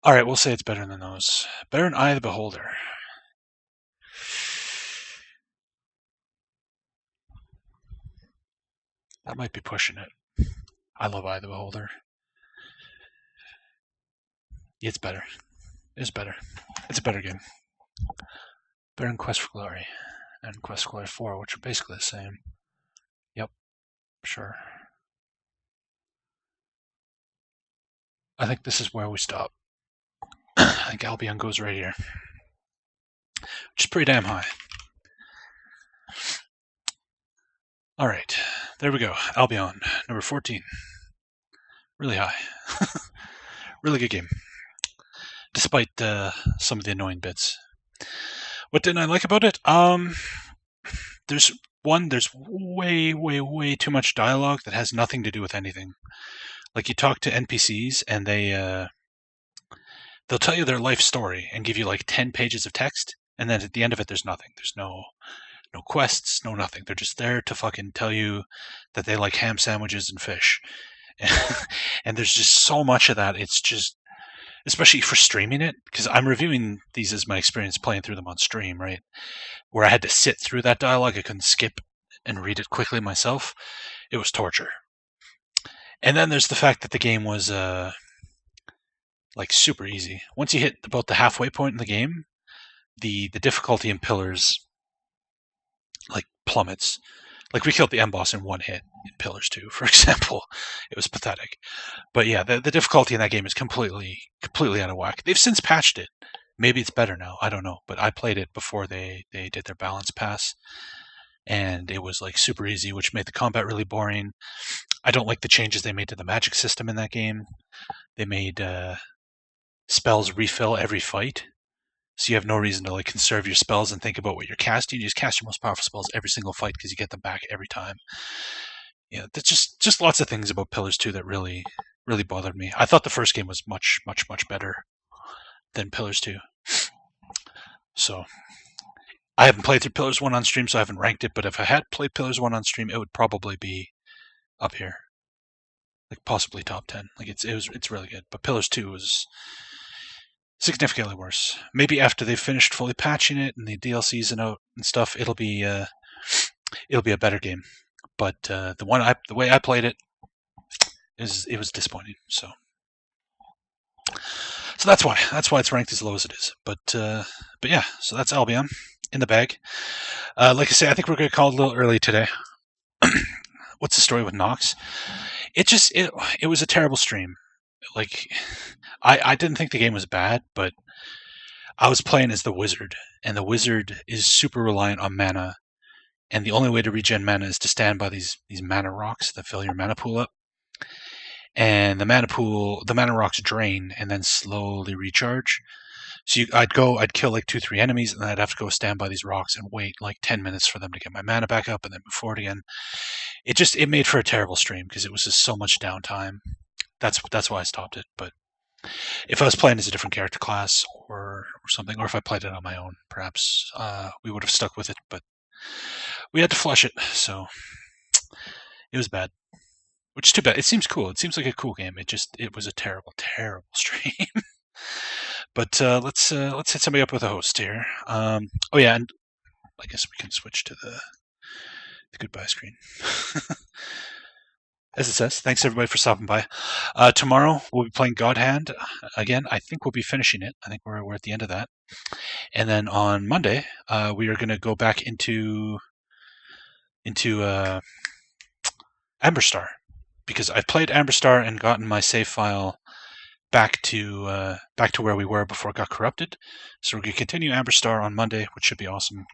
All right, we'll say it's better than those. Better than Eye of the Beholder. That might be pushing it. I love Eye of the Beholder. It's better. It's better. It's a better game. Better than Quest for Glory and Quest for Glory 4, which are basically the same. Yep, sure. I think this is where we stop. I think Albion goes right here, which is pretty damn high. All right, there we go. Albion, number 14. Really high. Really good game, despite some of the annoying bits. What didn't I like about it? There's way too much dialogue that has nothing to do with anything. Like, you talk to NPCs and they'll tell you their life story and give you like 10 pages of text, and then at the end of it there's nothing. There's no quests, no nothing. They're just there to fucking tell you that they like ham sandwiches and fish. And there's just so much of that. It's just, especially for streaming it, because I'm reviewing these as my experience playing through them on stream, right? Where I had to sit through that dialogue. I couldn't skip and read it quickly myself. It was torture. And then there's the fact that the game was like super easy. Once you hit about the halfway point in the game, the difficulty in Pillars like plummets. Like, we killed the end boss in one hit in Pillars 2, for example. It was pathetic. But yeah, the difficulty in that game is completely out of whack. They've since patched it. Maybe it's better now. I don't know. But I played it before they did their balance pass, and it was like super easy, which made the combat really boring. I don't like the changes they made to the magic system in that game. They made spells refill every fight, so you have no reason to like conserve your spells and think about what you're casting. You just cast your most powerful spells every single fight because you get them back every time. Yeah, there's just lots of things about Pillars 2 that really bothered me. I thought the first game was much better than Pillars 2. So I haven't played through Pillars 1 on stream, so I haven't ranked it, but if I had played Pillars 1 on stream, it would probably be up here. Like, possibly top 10. Like, it's really good. But Pillars 2 was significantly worse. Maybe after they've finished fully patching it and the DLCs and out and stuff, it'll be a better game. But the way I played it was disappointing. So that's why it's ranked as low as it is. But yeah, so that's Albion in the bag. Like I say, I think we're going to call it a little early today. What's the story with Nox? It was a terrible stream. Like, I didn't think the game was bad, but I was playing as the wizard, and the wizard is super reliant on mana and the only way to regen mana is to stand by these mana rocks that fill your mana pool up. And the mana rocks drain and then slowly recharge. So I'd kill like 2-3 enemies, and then I'd have to go stand by these rocks and wait like 10 minutes for them to get my mana back up, and then move forward again. It made for a terrible stream because it was just so much downtime. That's why I stopped it. But if I was playing as a different character class or something, or if I played it on my own, perhaps we would have stuck with it. But we had to flush it, so it was bad. Which is too bad. It seems cool. It seems like a cool game. It was a terrible, terrible stream. But let's hit somebody up with a host here. Oh yeah, and I guess we can switch to the goodbye screen. As it says, thanks everybody for stopping by. Tomorrow we'll be playing God Hand again. I think we'll be finishing it. I think we're at the end of that. And then on Monday, we are going to go back into Amber Star, because I've played Amber Star and gotten my save file back to where we were before it got corrupted. So we're going to continue Amber Star on Monday, which should be awesome.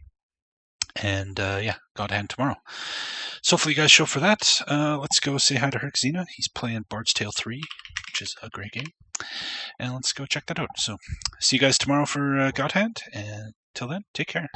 And yeah, God Hand tomorrow. So hopefully you guys show for that. Let's go say hi to Herxena. He's playing Bard's Tale 3, which is a great game. And let's go check that out. So see you guys tomorrow for God Hand. And till then, take care.